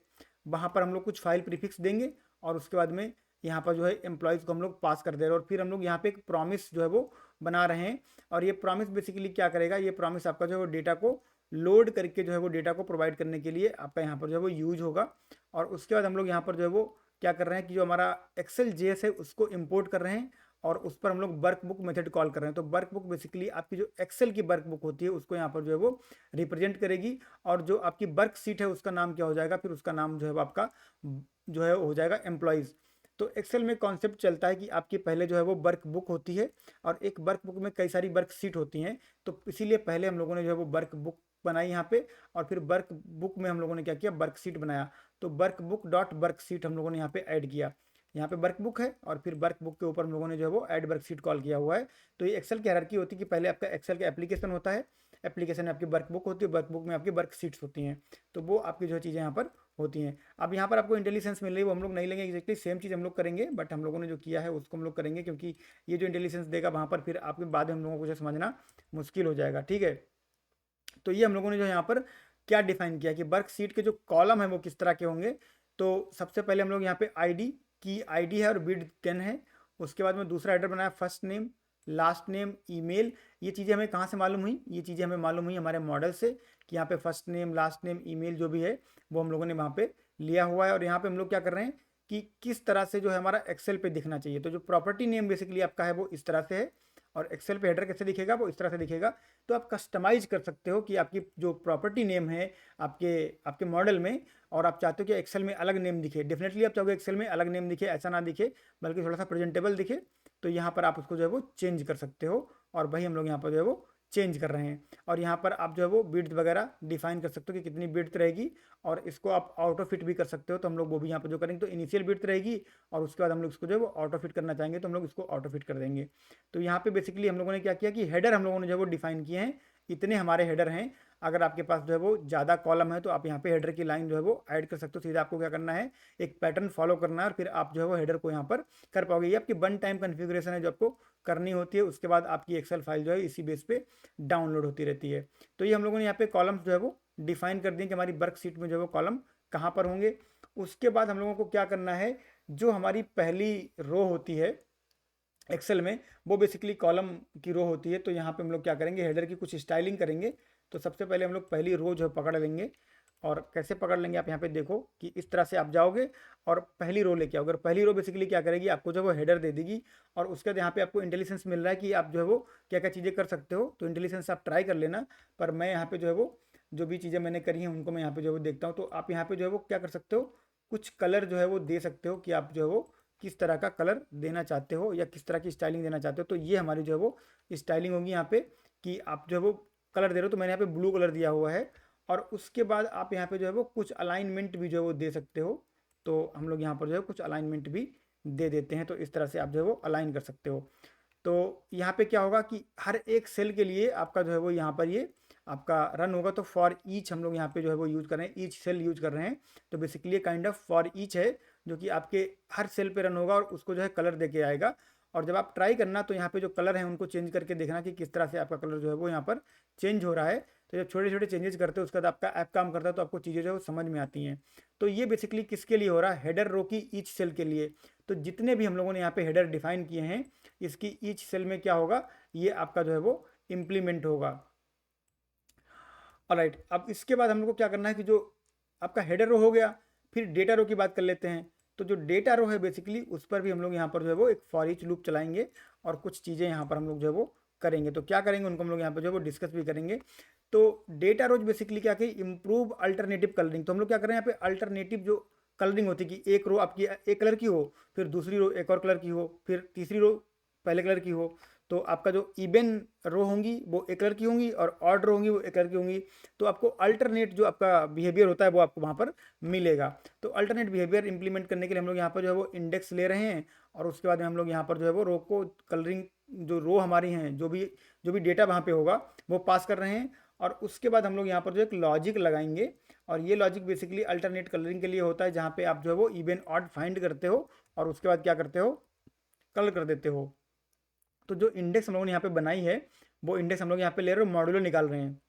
Speaker 1: वहाँ पर हम लोग कुछ फाइल प्रीफिक्स देंगे। और उसके बाद में यहाँ पर जो है एम्प्लॉयज़ को हम लोग पास कर दे रहे हैं। और फिर हम लोग यहाँ पे एक प्रॉमिस जो है वो बना रहे हैं। और ये प्रॉमिस बेसिकली क्या करेगा, ये प्रॉमिस आपका जो है वो डेटा को लोड करके जो है वो डेटा को प्रोवाइड करने के लिए आपका यहाँ पर जो है वो यूज होगा। और उसके बाद हम लोग यहाँ पर जो है वो क्या कर रहे हैं कि जो हमारा एक्सेल जेएस है उसको इंपोर्ट कर रहे हैं और उस पर हम लोग वर्क बुक मेथड कॉल कर रहे हैं। तो वर्क बुक बेसिकली आपकी जो एक्सेल की वर्क बुक होती है उसको यहाँ पर जो है वो रिप्रेजेंट करेगी। और जो आपकी वर्क सीट है उसका नाम क्या हो जाएगा, फिर उसका नाम जो है वो आपका जो है हो जाएगा एम्प्लॉयज़। तो एक्सेल में कॉन्सेप्ट चलता है कि आपकी पहले जो है वो वर्क बुक होती है और एक वर्क बुक में कई सारी वर्क सीट होती हैं। तो इसीलिए पहले हम लोगों ने जो है वो वर्क बुक बनाई यहाँ पे, और फिर वर्क बुक में हम लोगों ने क्या किया, वर्क सीट बनाया। तो work book dot work seat हम लोगों ने यहाँ पे ऐड किया। यहाँ पे वर्क बुक है और फिर वर्क बुक के ऊपर हम लोगों ने जो है वो ऐड वर्क सीट कॉल किया हुआ है। तो ये एक्सेल की हायरार्की होती है कि पहले आपका एक्सेल का एप्लीकेशन होता है, एप्लीकेशन में आपकी वर्क बुक होती है, वर्क बुक में आपकी वर्क सीट्स होती हैं। तो वो आपकी जो चीज़ें यहाँ पर होती हैं। अब यहाँ पर आपको इंटेलिजेंस मिल रही है, वो हम लोग नहीं लेंगे, एक्जैक्टली सेम चीज़ हम लोग करेंगे, बट हम लोगों ने जो किया है उसको हम लोग करेंगे, क्योंकि ये जो इंटेलिजेंस देगा वहाँ पर फिर आपके बाद में हम लोगों को जो समझना मुश्किल हो जाएगा। ठीक है, तो ये हम लोगों ने जो यहाँ पर क्या डिफाइन किया कि वर्क सीट के जो कॉलम है वो किस तरह के होंगे। तो सबसे पहले हम लोग यहाँ पे आईडी की आईडी है और विड्थ 10 है। उसके बाद में दूसरा हेडर बनाया first name last name email. ये चीज़ें हमें कहाँ से मालूम हुई, ये चीज़ें हमें मालूम हुई हमारे मॉडल से कि यहाँ पे first name last name email जो भी है वो हम लोगों ने वहाँ पे लिया हुआ है। और यहाँ पे हम लोग क्या कर रहे हैं कि किस तरह से जो है हमारा एक्सेल पे दिखना चाहिए। तो जो प्रॉपर्टी नेम बेसिकली आपका है वो इस तरह से है, और एक्सेल पे हेडर कैसे दिखेगा, वो इस तरह से दिखेगा। तो आप कस्टमाइज कर सकते हो कि आपकी जो प्रॉपर्टी नेम है आपके आपके मॉडल में, और आप चाहते हो कि एक्सेल में अलग नेम दिखे। डेफिनेटली आप चाहोगे एक्सेल में अलग नेम दिखे, ऐसा ना दिखे बल्कि थोड़ा सा प्रेजेंटेबल दिखे। तो यहाँ पर आप उसको जो है वो चेंज कर सकते हो, और वही हम लोग यहाँ पर जो है वो चेंज कर रहे हैं। और यहाँ पर आप जो है वो विड्थ वगैरह डिफाइन कर सकते हो कि कितनी विड्थ रहेगी, और इसको आप ऑटो फिट भी कर सकते हो। तो हम लोग वो भी यहाँ पर जो करेंगे, तो इनिशियल विड्थ रहेगी और उसके बाद हम लोग इसको जो है वो ऑटो फिट करना चाहेंगे तो हम लोग इसको ऑटो फिट कर देंगे। तो यहाँ पे बेसिकली हम लोगों ने क्या किया कि हेडर हम लोगों ने जो है वो डिफाइन किए हैं, इतने हमारे हेडर हैं। अगर आपके पास जो है वो ज़्यादा कॉलम है तो आप यहाँ पे हेडर की लाइन जो है वो ऐड कर सकते हो। सीधा आपको क्या करना है, एक पैटर्न फॉलो करना है और फिर आप जो है वो हेडर को यहाँ पर कर पाओगे। ये आपकी वन टाइम कन्फिग्रेशन है जो आपको करनी होती है, उसके बाद आपकी एक्सेल फाइल जो है इसी बेस पे डाउनलोड होती रहती है। तो ये हम लोगों ने यहाँ पे कॉलम्स जो है वो डिफाइन कर दिए कि हमारी वर्क शीट में जो है वो कॉलम कहाँ पर होंगे। उसके बाद हम लोगों को क्या करना है, जो हमारी पहली रो होती है एक्सेल में वो बेसिकली कॉलम की रो होती है। तो यहाँ पे हम लोग क्या करेंगे, हेडर की कुछ स्टाइलिंग करेंगे। तो सबसे पहले हम लोग पहली रो जो है पकड़ लेंगे, और कैसे पकड़ लेंगे आप यहाँ पे देखो कि इस तरह से आप जाओगे और पहली रो लेके आओगे। और पहली रो बेसिकली क्या करेगी, आपको जो है वो हेडर दे देगी, और उसके बाद यहाँ पे आपको इंटेलिजेंस मिल रहा है कि आप जो है वो क्या क्या चीज़ें कर सकते हो। तो इंटेलिजेंस आप ट्राई कर लेना, पर मैं यहाँ पे जो है वो जो भी चीज़ें मैंने करी हैं उनको मैं यहाँ पे जो है वो देखता हूँ। तो आप यहाँ पे जो है वो क्या कर सकते हो, कुछ कलर जो है वो दे सकते हो कि आप जो है वो किस तरह का कलर देना चाहते हो या किस तरह की स्टाइलिंग देना चाहते हो। तो ये हमारी जो है वो स्टाइलिंग होगी यहाँ पे कि आप जो है वो कलर दे रहे हो। तो मैंने यहाँ पे ब्लू कलर दिया हुआ है, और उसके बाद आप यहाँ पे जो है वो कुछ अलाइनमेंट भी जो है वो दे सकते हो। तो हम लोग यहाँ पर जो है कुछ अलाइनमेंट भी दे देते हैं। तो इस तरह से आप जो है वो अलाइन कर सकते हो। तो यहाँ पे क्या होगा कि हर एक सेल के लिए आपका जो है वो यहाँ पर ये आपका रन होगा। तो फॉर ईच हम लोग यहाँ पे जो है वो यूज़ कर रहे हैं, ईच सेल यूज़ कर रहे हैं। तो basically kind of for each है जो कि आपके हर सेल पे रन होगा और उसको जो है कलर दे के आएगा। और जब आप ट्राई करना तो यहाँ पे जो कलर हैं उनको चेंज करके देखना कि किस तरह से आपका कलर जो है वो यहाँ पर चेंज हो रहा है। तो जब छोटे छोटे चेंजेस करते हो उसके बाद आपका ऐप काम करता है तो आपको चीज़ें जो है वो समझ में आती हैं। तो ये बेसिकली किसके लिए हो रहा है, हेडर रो की ईच सेल के लिए। तो जितने भी हम लोगों ने यहाँ पे हेडर डिफाइन किए हैं इसकी ईच सेल में क्या होगा, ये आपका जो है वो इम्प्लीमेंट होगा। ऑलराइट, अब इसके बाद हम लोग को क्या करना है कि जो आपका हेडर रो हो गया, फिर डेटा रो की बात कर लेते हैं। तो जो डेटा रो है बेसिकली उस पर भी हम लोग यहाँ पर जो है वो एक फॉर ईच लूप चलाएंगे और कुछ चीज़ें यहाँ पर हम लोग जो है वो करेंगे। तो क्या करेंगे उनको हम लोग यहाँ पर जो है वो डिस्कस भी करेंगे। तो डेटा रोज बेसिकली क्या कि इम्प्रूव अल्टरनेटिव कलरिंग। तो हम लोग क्या करें यहाँ पे अल्टरनेटिव जो कलरिंग होती है कि एक रो आपकी एक कलर की हो, फिर दूसरी रो एक और कलर की हो, फिर तीसरी रो पहले कलर की हो। तो आपका जो इवन रो होंगी वो एक कलर की होंगी और ऑड रो होंगी वो एक कलर की होंगी। तो आपको अल्टरनेट जो आपका बिहेवियर होता है वो आपको वहाँ पर मिलेगा। तो अल्टरनेट बिहेवियर इंप्लीमेंट करने के लिए हम लोग यहाँ पर जो है वो इंडेक्स ले रहे हैं और उसके बाद में हम लोग यहाँ पर जो है वो रो को कलरिंग, जो रो हमारी हैं जो भी डेटा वहाँ पे होगा वो पास कर रहे हैं। और उसके बाद हम लोग यहाँ पर जो एक लॉजिक लगाएंगे और ये लॉजिक बेसिकली अल्टरनेट कलरिंग के लिए होता है जहाँ पे आप जो है वो इवन ऑड फाइंड करते हो और उसके बाद क्या करते हो, कलर कर देते हो। तो जो इंडेक्स हम लोगों ने यहाँ पे बनाई है वो इंडेक्स हम लोग यहाँ पे ले रहे हो, मॉड्यूलो निकाल रहे हैं।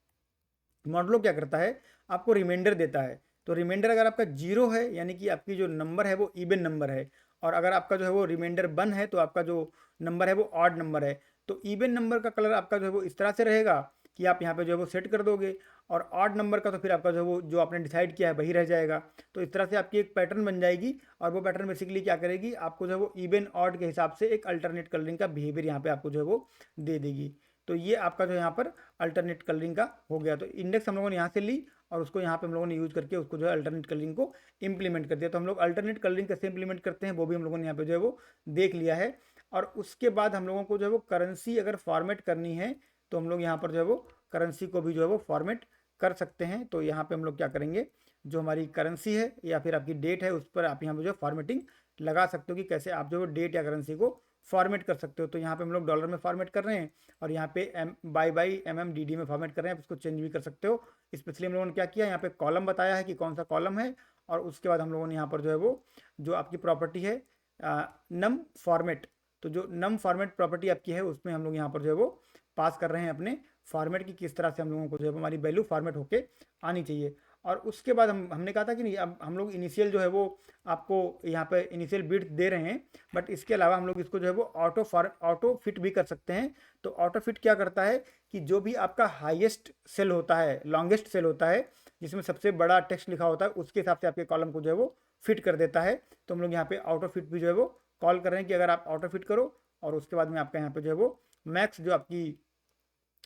Speaker 1: मॉड्यूलो क्या करता है, आपको रिमाइंडर देता है। तो रिमाइंडर अगर आपका जीरो है यानी कि आपकी जो नंबर है वो इवन नंबर है, और अगर आपका जो है वो रिमाइंडर 1 है तो आपका जो नंबर है वो ऑड नंबर है। तो इवन नंबर का कलर आपका जो है वो इस तरह से रहेगा कि आप यहाँ पे जो है वो सेट कर दोगे, और ऑड नंबर का तो फिर आपका जो है वो जो आपने डिसाइड किया है वही रह जाएगा। तो इस तरह से आपकी एक पैटर्न बन जाएगी और वो पैटर्न बेसिकली क्या करेगी, आपको जो है वो इवन ऑड के हिसाब से एक अल्टरनेट कलरिंग का बिहेवियर यहाँ पे आपको जो है वो दे देगी। तो ये आपका जो यहाँ पर अल्टरनेट कलरिंग का हो गया। तो इंडेक्स हम लोगों ने यहाँ से ली और उसको यहाँ पे हम लोगों ने यूज करके उसको जो है अल्टरनेट कलरिंग को इंप्लीमेंट कर दिया। तो हम लोग अल्टरनेट कलरिंग कैसे इंप्लीमेंट करते हैं वो भी हम लोगों ने यहाँ पे जो है वो देख लिया है। और उसके बाद हम लोगों को जो है वो करेंसी अगर फॉर्मेट करनी है तो हम लोग यहाँ पर जो है वो करेंसी को भी जो है वो फॉर्मेट कर सकते हैं। तो यहाँ पे हम लोग क्या करेंगे, जो हमारी करेंसी है या फिर आपकी डेट है उस पर आप यहाँ पे जो फॉर्मेटिंग लगा सकते हो कि कैसे आप जो डेट या करेंसी को फॉर्मेट कर सकते हो। तो यहाँ पे हम लोग डॉलर में फॉर्मेट कर रहे हैं और यहाँ पे बाई MM DD में फॉर्मेट कर रहे हैं। आप इसको चेंज भी कर सकते हो। स्पेशली हम लोगों ने क्या किया, यहाँ पे कॉलम बताया है कि कौन सा कॉलम है, और उसके बाद हम लोगों ने यहाँ पर जो है वो जो आपकी प्रॉपर्टी है नम फॉर्मेट, तो जो नम फॉर्मेट प्रॉपर्टी आपकी है उसमें हम लोग यहाँ पर जो है वो पास कर रहे हैं अपने फॉर्मेट की किस तरह से हम लोगों को जो है हमारी वैल्यू फॉर्मेट होके आनी चाहिए। और उसके बाद हमने कहा था कि नहीं, अब हम लोग इनिशियल जो है वो आपको यहाँ पे इनिशियल बिट दे रहे हैं, बट इसके अलावा हम लोग इसको जो है वो ऑटो फिट भी कर सकते हैं। तो ऑटो फिट क्या करता है कि जो भी आपका हाईएस्ट सेल होता है, लॉन्गेस्ट सेल होता है जिसमें सबसे बड़ा टेक्स्ट लिखा होता है, उसके हिसाब से आपके कॉलम को जो है वो फिट कर देता है। तो हम लोग यहाँ पे ऑटो फिट भी जो है वो कॉल कर रहे हैं कि अगर आप ऑटो फिट करो और उसके बाद में आपका यहाँ पे जो है वो मैक्स जो आपकी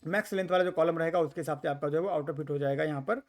Speaker 1: मैक्स लेंथ वाला जो कॉलम रहेगा उसके हिसाब से आपका जो है वो आउट ऑफ फिट हो जाएगा यहाँ पर।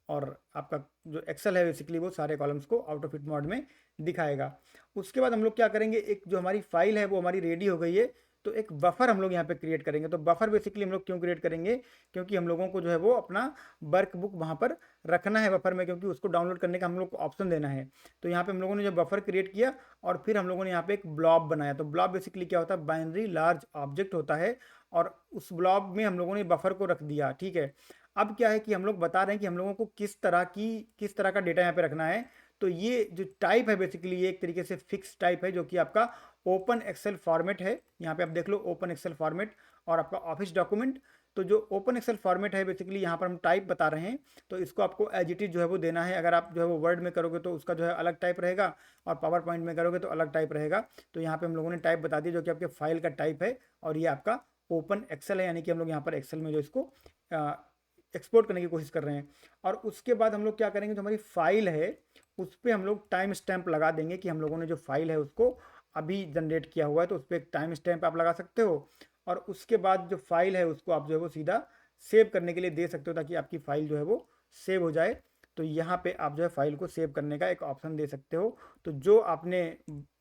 Speaker 1: और आपका जो एक्सेल है बेसिकली वो सारे कॉलम्स को आउट ऑफ फिट मोड में दिखाएगा। उसके बाद हम लोग क्या करेंगे, एक जो हमारी फाइल है वो हमारी रेडी हो गई है, तो एक बफर हम लोग यहाँ पे क्रिएट करेंगे। तो बफर बेसिकली हम लोग क्यों क्रिएट करेंगे, क्योंकि हम लोगों को जो है वो अपना वर्क बुक वहाँ पर रखना है बफर में, क्योंकि उसको डाउनलोड करने का हम लोग को ऑप्शन देना है। तो यहाँ पे हम लोगों ने जो बफर क्रिएट किया और फिर हम लोगों ने यहाँ पे एक ब्लॉब बनाया। तो ब्लॉब बेसिकली क्या होता है, बाइनरी लार्ज ऑब्जेक्ट होता है, और उस ब्लॉब में हम लोगों ने बफर को रख दिया। ठीक है, अब क्या है कि हम लोग बता रहे हैं कि हम लोगों को किस तरह का डेटा यहाँ पे रखना है। तो ये जो टाइप है बेसिकली ये एक तरीके से फिक्स टाइप है जो कि आपका ओपन एक्सेल फॉर्मेट है। यहाँ पे आप देख लो ओपन एक्सेल फॉर्मेट और आपका ऑफिस डॉक्यूमेंट। तो जो ओपन एक्सेल फॉर्मेट है बेसिकली यहाँ पर हम टाइप बता रहे हैं, तो इसको आपको एज इट इज जो है वो देना है। अगर आप जो है वो वर्ड में करोगे तो उसका जो है अलग टाइप रहेगा, और पावर पॉइंट में करोगे तो अलग टाइप रहेगा। तो यहाँ पे हम लोगों ने टाइप बता दिया जो कि आपके फाइल का टाइप है, और ये आपका ओपन एक्सेल है, यानी कि हम लोग यहाँ पर एक्सेल में जो इसको एक्सपोर्ट करने की कोशिश कर रहे हैं। और उसके बाद हम लोग क्या करेंगे, जो हमारी फाइल है उस पर हम लोग टाइम स्टैम्प लगा देंगे कि हम लोगों ने जो फाइल है उसको अभी जनरेट किया हुआ है, तो उस पर एक टाइम स्टैम्प आप लगा सकते हो। और उसके बाद जो फाइल है उसको आप जो है वो सीधा सेव करने के लिए दे सकते हो, ताकि आपकी फाइल जो है वो सेव हो जाए। तो यहाँ पे आप जो है फाइल को सेव करने का एक ऑप्शन दे सकते हो। तो जो आपने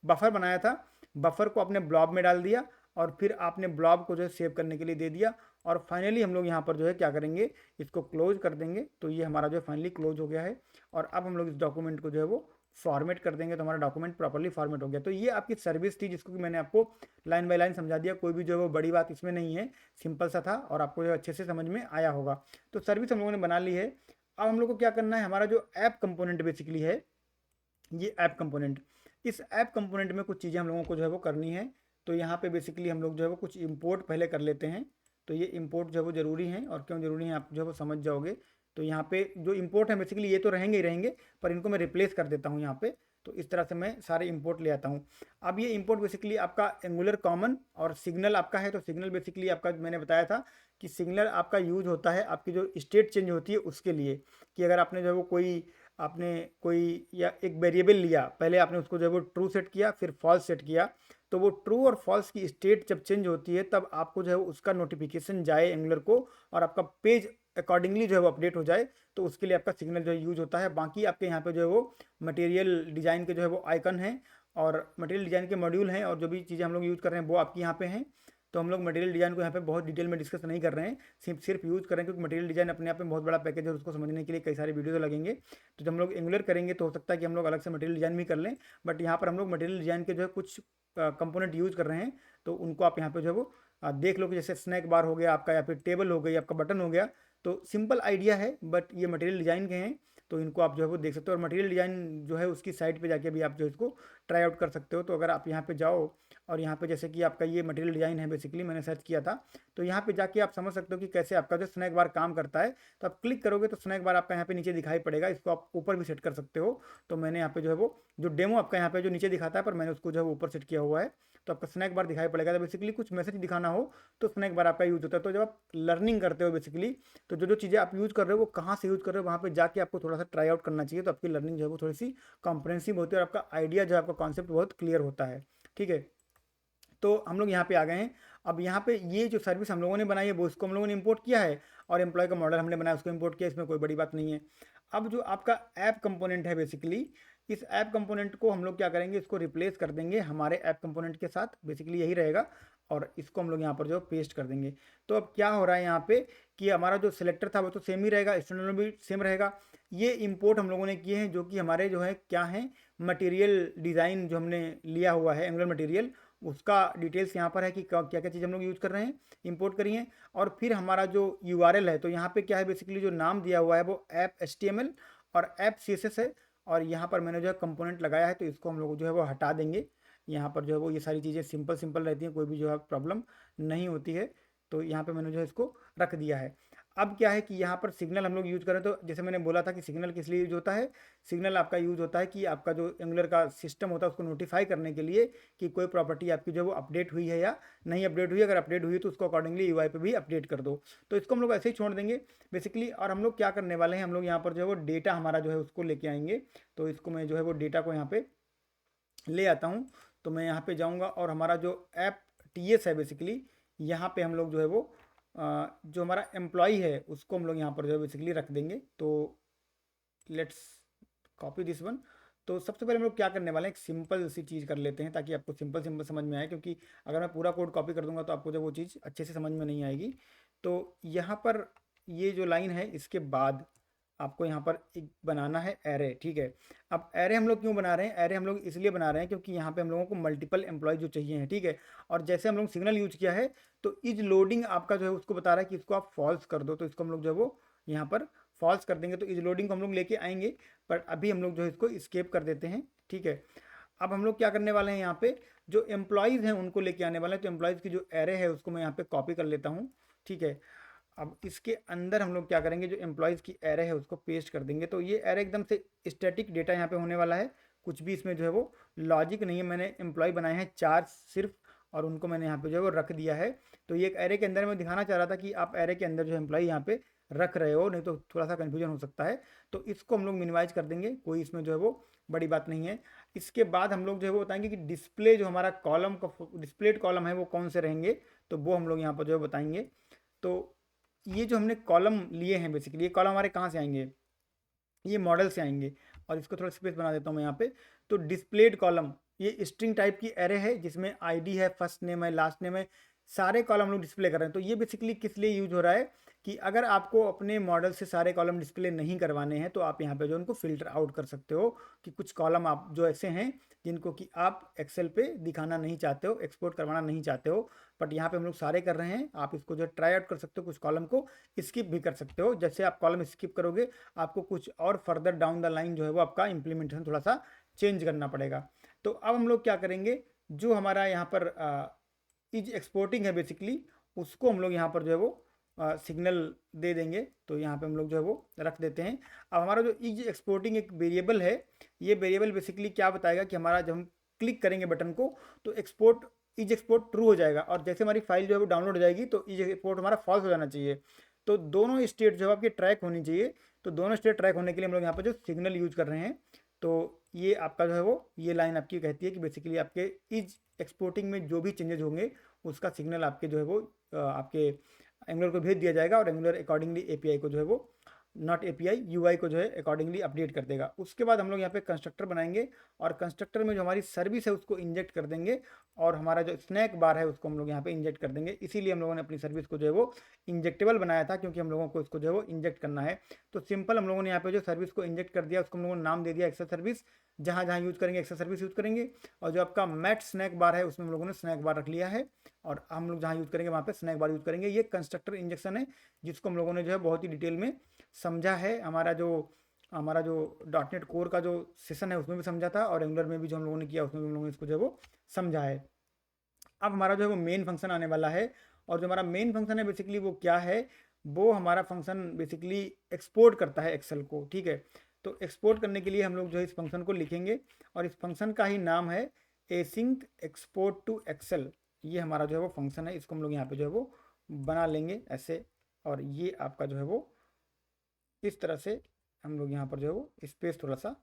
Speaker 1: बफर बनाया था, बफर को आपने ब्लॉब में डाल दिया और फिर आपने ब्लॉब को जो है सेव करने के लिए दे दिया। और फाइनली हम लोग यहाँ पर जो है क्या करेंगे, इसको क्लोज कर देंगे। तो ये हमारा जो है फाइनली क्लोज हो गया है। और अब हम लोग इस डॉक्यूमेंट को जो है वो फॉर्मेट कर देंगे, तो हमारा डॉक्यूमेंट प्रॉपर्ली फॉर्मेट हो गया। तो ये आपकी सर्विस थी जिसको कि मैंने आपको लाइन बाय लाइन समझा दिया। कोई भी जो है वो बड़ी बात इसमें नहीं है, सिंपल सा था और आपको जो अच्छे से समझ में आया होगा। तो सर्विस हम लोगों ने बना ली है। अब हम लोग को क्या करना है, हमारा जो ऐप कंपोनेंट बेसिकली है, ये ऐप कंपोनेंट, इस ऐप कंपोनेंट में कुछ चीज़ें हम लोगों को जो है वो करनी है। तो यहाँ पे बेसिकली हम लोग जो है वो कुछ इंपोर्ट पहले कर लेते हैं। तो ये इंपोर्ट जो है वो ज़रूरी है, और क्यों ज़रूरी है आप जो है वो समझ जाओगे। तो यहाँ पे जो इंपोर्ट है बेसिकली ये तो रहेंगे ही रहेंगे, पर इनको मैं रिप्लेस कर देता हूँ यहाँ पे। तो इस तरह से मैं सारे इंपोर्ट ले आता हूँ। अब ये इंपोर्ट बेसिकली आपका एंगुलर कॉमन और सिग्नल आपका है। तो सिग्नल बेसिकली आपका मैंने बताया था कि सिग्नल आपका यूज होता है आपकी जो स्टेट चेंज होती है उसके लिए, कि अगर आपने जो है वो कोई या एक वेरिएबल लिया, पहले आपने उसको जो है वो ट्रू सेट किया, फिर फॉल्स सेट किया, तो वो ट्रू और फॉल्स की स्टेट जब चेंज होती है तब आपको जो है उसका नोटिफिकेशन जाए एंगुलर को, और आपका पेज अकॉर्डिंगली जो है वो अपडेट हो जाए, तो उसके लिए आपका सिग्नल जो है यूज होता है। बाकी आपके यहाँ पे जो है वो मटेरियल डिज़ाइन के जो है वो आइकन हैं, और मटेरियल डिज़ाइन के मॉड्यूल हैं, और जो भी चीज़ें हम लोग यूज़ कर रहे हैं वो आपकी यहाँ पे हैं। तो हम लोग मटेरियल डिज़ाइन को यहाँ पे बहुत डिटेल में डिस्कस नहीं कर रहे हैं, सिर्फ यूज़ कर रहे हैं, क्योंकि मटेरियल डिज़ाइन अपने आप में बहुत बड़ा पैकेज है, उसको समझने के लिए कई सारे वीडियो लगेंगे। तो जब हम लोग एंगुलर करेंगे तो हो सकता है कि हम लोग अलग से मटेरियल डिज़ाइन भी कर लें, बट यहाँ पर हम लोग मटेरियल डिज़ाइन के जो है कुछ कंपोनेंट यूज़ कर रहे हैं, तो उनको आप यहाँ पे जो है वो देख लो, कि जैसे स्नैक बार हो गया आपका, या फिर टेबल हो गई, आपका बटन हो गया। तो सिंपल आइडिया है, बट ये मटेरियल डिज़ाइन के हैं, तो इनको आप जो है वो देख सकते हो। और मटेरियल डिज़ाइन जो है उसकी साइट पे जाके भी आप जो इसको ट्राई आउट कर सकते हो। तो अगर आप यहाँ पे जाओ, और यहाँ पे जैसे कि आपका ये मटेरियल डिज़ाइन है बेसिकली, मैंने सर्च किया था, तो यहाँ पे जाके आप समझ सकते हो कि कैसे आपका जो स्नैक बार काम करता है। तो आप क्लिक करोगे तो स्नैक बार आपका यहाँ पे नीचे दिखाई पड़ेगा, इसको आप ऊपर भी सेट कर सकते हो। तो मैंने यहाँ पे जो है वो जो डेमो आपका यहाँ पे जो नीचे दिखाता है, पर मैंने उसको जो है वो ऊपर सेट किया हुआ है, तो आपका स्नैक बार दिखाई पड़ेगा। तो बेसिकली कुछ मैसेज दिखाना हो तो स्नैक बार आपका यूज होता है। तो जब आप लर्निंग करते हो बेसिकली, तो जो जो चीज़ें आप यूज़ कर रहे हो वो कहाँ से यूज़ कर रहे हो, वहाँ पे जाके आपको थोड़ा सा ट्राई आउट करना चाहिए, तो आपकी लर्निंग जो है वो थोड़ी सी कॉम्प्रहेंसिव होती है, और आपका आइडिया जो है, आपका कॉन्सेप्ट बहुत क्लियर होता है। ठीक है, तो हम लोग यहाँ पे आ गए हैं। अब यहाँ पे ये जो सर्विस हम लोगों ने बनाई है वो उसको हम लोगों ने इंपोर्ट किया है, और एम्प्लॉय का मॉडल हमने बनाया उसको इंपोर्ट किया, इसमें कोई बड़ी बात नहीं है। अब जो आपका ऐप कंपोनेंट है बेसिकली, इस ऐप कंपोनेंट को हम लोग क्या करेंगे, इसको रिप्लेस कर देंगे हमारे ऐप कंपोनेंट के साथ, बेसिकली यही रहेगा, और इसको हम लोग यहाँ पर जो पेस्ट कर देंगे। तो अब क्या हो रहा है यहाँ पे, कि हमारा जो सिलेक्टर था वो तो सेम ही रहेगा, स्टैंडर्ड भी सेम रहेगा। ये इंपोर्ट हम लोगों ने किए हैं, जो कि हमारे जो है क्या है, मटेरियल डिज़ाइन जो हमने लिया हुआ है एंगुलर मटेरियल, उसका डिटेल्स यहाँ पर है कि क्या क्या चीज़ हम लोग यूज़ कर रहे हैं, इंपोर्ट करिए। और फिर हमारा जो यूआरएल है, तो यहाँ पे क्या है बेसिकली जो नाम दिया हुआ है वो ऐप एचटीएमएल और ऐप सीएसएस है, और यहाँ पर मैंने जो है कंपोनेंट लगाया है, तो इसको हम लोग जो है वो हटा देंगे। यहाँ पर जो है वो ये सारी चीज़ें सिंपल सिंपल रहती हैं, कोई भी जो है प्रॉब्लम नहीं होती है। तो यहाँ पे मैंने जो है इसको रख दिया है। अब क्या है कि यहाँ पर सिग्नल हम लोग यूज़ करें, तो जैसे मैंने बोला था कि सिग्नल किस लिए यूज होता है, सिग्नल आपका यूज होता है कि आपका जो एंगुलर का सिस्टम होता है उसको नोटिफाई करने के लिए कि कोई प्रॉपर्टी आपकी जो है वो अपडेट हुई है या नहीं अपडेट हुई है। अगर अपडेट हुई है तो उसको अकॉर्डिंगली यूआई पे भी अपडेट कर दो। तो इसको हम लोग ऐसे ही छोड़ देंगे बेसिकली। और हम लोग क्या करने वाले हैं, हम लोग यहाँ पर जो है वो डेटा हमारा जो है उसको लेके आएंगे। तो इसको मैं जो है वो डेटा को यहाँ पे ले आता हूँ। तो मैं यहाँ पे जाऊँगा, और हमारा जो ऐप टीएस है बेसिकली, यहाँ पे हम लोग जो है वो जो हमारा एम्प्लॉई है उसको हम लोग यहाँ पर जो है बेसिकली रख देंगे। तो लेट्स कॉपी दिस वन। तो सबसे पहले हम लोग क्या करने वाले हैं, एक सिंपल सी चीज़ कर लेते हैं ताकि आपको सिंपल सिंपल समझ में आए, क्योंकि अगर मैं पूरा कोड कॉपी कर दूंगा तो आपको जब वो चीज़ अच्छे से समझ में नहीं आएगी। तो यहाँ पर ये जो लाइन है इसके बाद आपको यहाँ पर एक बनाना है एरे। ठीक है, अब एरे हम लोग क्यों बना रहे हैं, एरे हम लोग इसलिए बना रहे हैं क्योंकि यहाँ पे हम लोगों को मल्टीपल एम्प्लॉय जो चाहिए हैं। ठीक है, और जैसे हम लोग सिग्नल यूज किया है, तो इज लोडिंग आपका जो है उसको बता रहा है कि इसको आप फॉल्स कर दो, तो इसको हम लोग जो है वो यहाँ पर फॉल्स कर देंगे। तो इज लोडिंग को हम लोग लेके आएंगे, पर अभी हम लोग जो है इसको स्केप कर देते हैं। ठीक है, अब हम लोग क्या करने वाले हैं, यहाँ पे जो एम्प्लॉयज़ हैं उनको लेके आने वाले हैं। तो एम्प्लॉयज़ की जो एरे है उसको मैं यहाँ पे कॉपी कर लेता हूँ। ठीक है, अब इसके अंदर हम लोग क्या करेंगे, जो एम्प्लॉयज़ की एरे है उसको पेस्ट कर देंगे। तो ये एरे एकदम से स्टैटिक डेटा यहाँ पे होने वाला है, कुछ भी इसमें जो है वो लॉजिक नहीं है। मैंने एम्प्लॉय बनाए हैं 4 सिर्फ, और उनको मैंने यहाँ पे जो है वो रख दिया है। तो ये एक एरे के अंदर मैं दिखाना चाह रहा था कि आप एरे के अंदर जो एम्प्लॉय यहाँ पे रख रहे हो, नहीं तो थोड़ा सा कन्फ्यूजन हो सकता है। तो इसको हम लोग मिनिमाइज कर देंगे, कोई इसमें जो है वो बड़ी बात नहीं है। इसके बाद हम लोग जो है वो बताएंगे कि डिस्प्ले जो हमारा कॉलम का डिस्प्लेड कॉलम है वो कौन से रहेंगे, तो वो हम लोग यहाँ पर जो है बताएंगे। तो ये जो हमने कॉलम लिए हैं बेसिकली, ये कॉलम हमारे कहाँ से आएंगे, ये मॉडल से आएंगे। और इसको थोड़ा स्पेस बना देता हूँ मैं यहाँ पे। तो डिस्प्लेड कॉलम ये स्ट्रिंग टाइप की एरे है जिसमें आईडी है, फर्स्ट नेम है, लास्ट नेम है, सारे कॉलम लोग डिस्प्ले कर रहे हैं। तो ये बेसिकली किस लिए यूज हो रहा है, कि अगर आपको अपने मॉडल से सारे कॉलम डिस्प्ले नहीं करवाने हैं तो आप यहाँ पे जो उनको फिल्टर आउट कर सकते हो, कि कुछ कॉलम आप जो ऐसे हैं जिनको कि आप एक्सेल पे दिखाना नहीं चाहते हो, एक्सपोर्ट करवाना नहीं चाहते हो, बट यहाँ पे हम लोग सारे कर रहे हैं। आप इसको जो ट्राई आउट कर सकते हो, कुछ कॉलम को स्किप भी कर सकते हो। जैसे आप कॉलम स्किप करोगे आपको कुछ और फर्दर डाउन द लाइन जो है वो आपका इंप्लीमेंटेशन थोड़ा सा चेंज करना पड़ेगा। तो अब हम लोग क्या करेंगे, जो हमारा यहाँ पर इज एक्सपोर्टिंग है बेसिकली, उसको हम लोग यहाँ पर जो है वो सिग्नल दे देंगे। तो यहाँ पे हम लोग जो है वो रख देते हैं। अब हमारा जो इज एक्सपोर्टिंग एक वेरिएबल है, ये वेरिएबल बेसिकली क्या बताएगा कि हमारा जब हम क्लिक करेंगे बटन को तो एक्सपोर्ट इज एक्सपोर्ट ट्रू हो जाएगा, और जैसे हमारी फाइल जो है वो डाउनलोड हो जाएगी तो इज एक्सपोर्ट हमारा फॉल्स हो जाना चाहिए। तो दोनों स्टेट जो है आपकी ट्रैक होनी चाहिए। तो दोनों स्टेट ट्रैक होने के लिए हम लोग यहाँ पर जो सिग्नल यूज कर रहे हैं, तो ये आपका जो है वो ये लाइन आपकी कहती है कि बेसिकली आपके इज एक्सपोर्टिंग में जो भी चेंजेस होंगे उसका सिग्नल आपके जो है वो आपके एंगुलर को भेज दिया जाएगा, और एंगुलर अकॉर्डिंगली एपीआई को जो है वो नॉट एपीआई यूआई को जो है अकॉर्डिंगली अपडेट कर देगा। उसके बाद हम लोग यहाँ पे कंस्ट्रक्टर बनाएंगे, और कंस्ट्रक्टर में जो हमारी सर्विस है उसको इंजेक्ट कर देंगे, और हमारा जो स्नैक बार है उसको हम लोग यहाँ पे इंजेक्ट कर देंगे। इसीलिए हम लोगों ने अपनी सर्विस को जो है वो इंजेक्टेबल बनाया था, क्योंकि हम लोगों को इसको जो है वो इंजेक्ट करना है। तो सिंपल हम लोगों ने यहाँ पे जो सर्विस को इंजेक्ट कर दिया, उसको हम लोगों ने नाम दे दिया एक्सेस सर्विस। जहाँ जहाँ यूज़ करेंगे एक्सेस सर्विस यूज़ करेंगे, और जो आपका मैट स्नैक बार है उसमें हम लोगों ने स्नैक बार रख लिया है, और हम लोग जहाँ यूज़ करेंगे वहाँ पे स्नैक बार यूज़ करेंगे। ये कंस्ट्रक्टर इंजेक्शन है, जिसको हम लोगों ने जो है बहुत ही डिटेल में समझा है। हमारा जो डॉटनेट कोर का जो सेशन है उसमें भी समझा था, और एंगुलर में भी जो हम लोगों ने किया उसमें भी हम लोगों ने इसको जो है वो समझा है। अब हमारा जो है वो मेन फंक्शन आने वाला है, और जो हमारा मेन फंक्शन है बेसिकली वो क्या है, वो हमारा फंक्शन बेसिकली एक्सपोर्ट करता है एक्सेल को। ठीक है, तो एक्सपोर्ट करने के लिए हम लोग जो है इस फंक्शन को लिखेंगे, और इस फंक्शन का ही नाम है एसिंक एक्सपोर्ट टू एक्सेल। ये हमारा जो है वो फंक्शन है, इसको हम लोग यहाँ पे जो है वो बना लेंगे ऐसे, और ये आपका जो है वो इस तरह से हम लोग यहाँ पर जो है वो स्पेस थोड़ा सा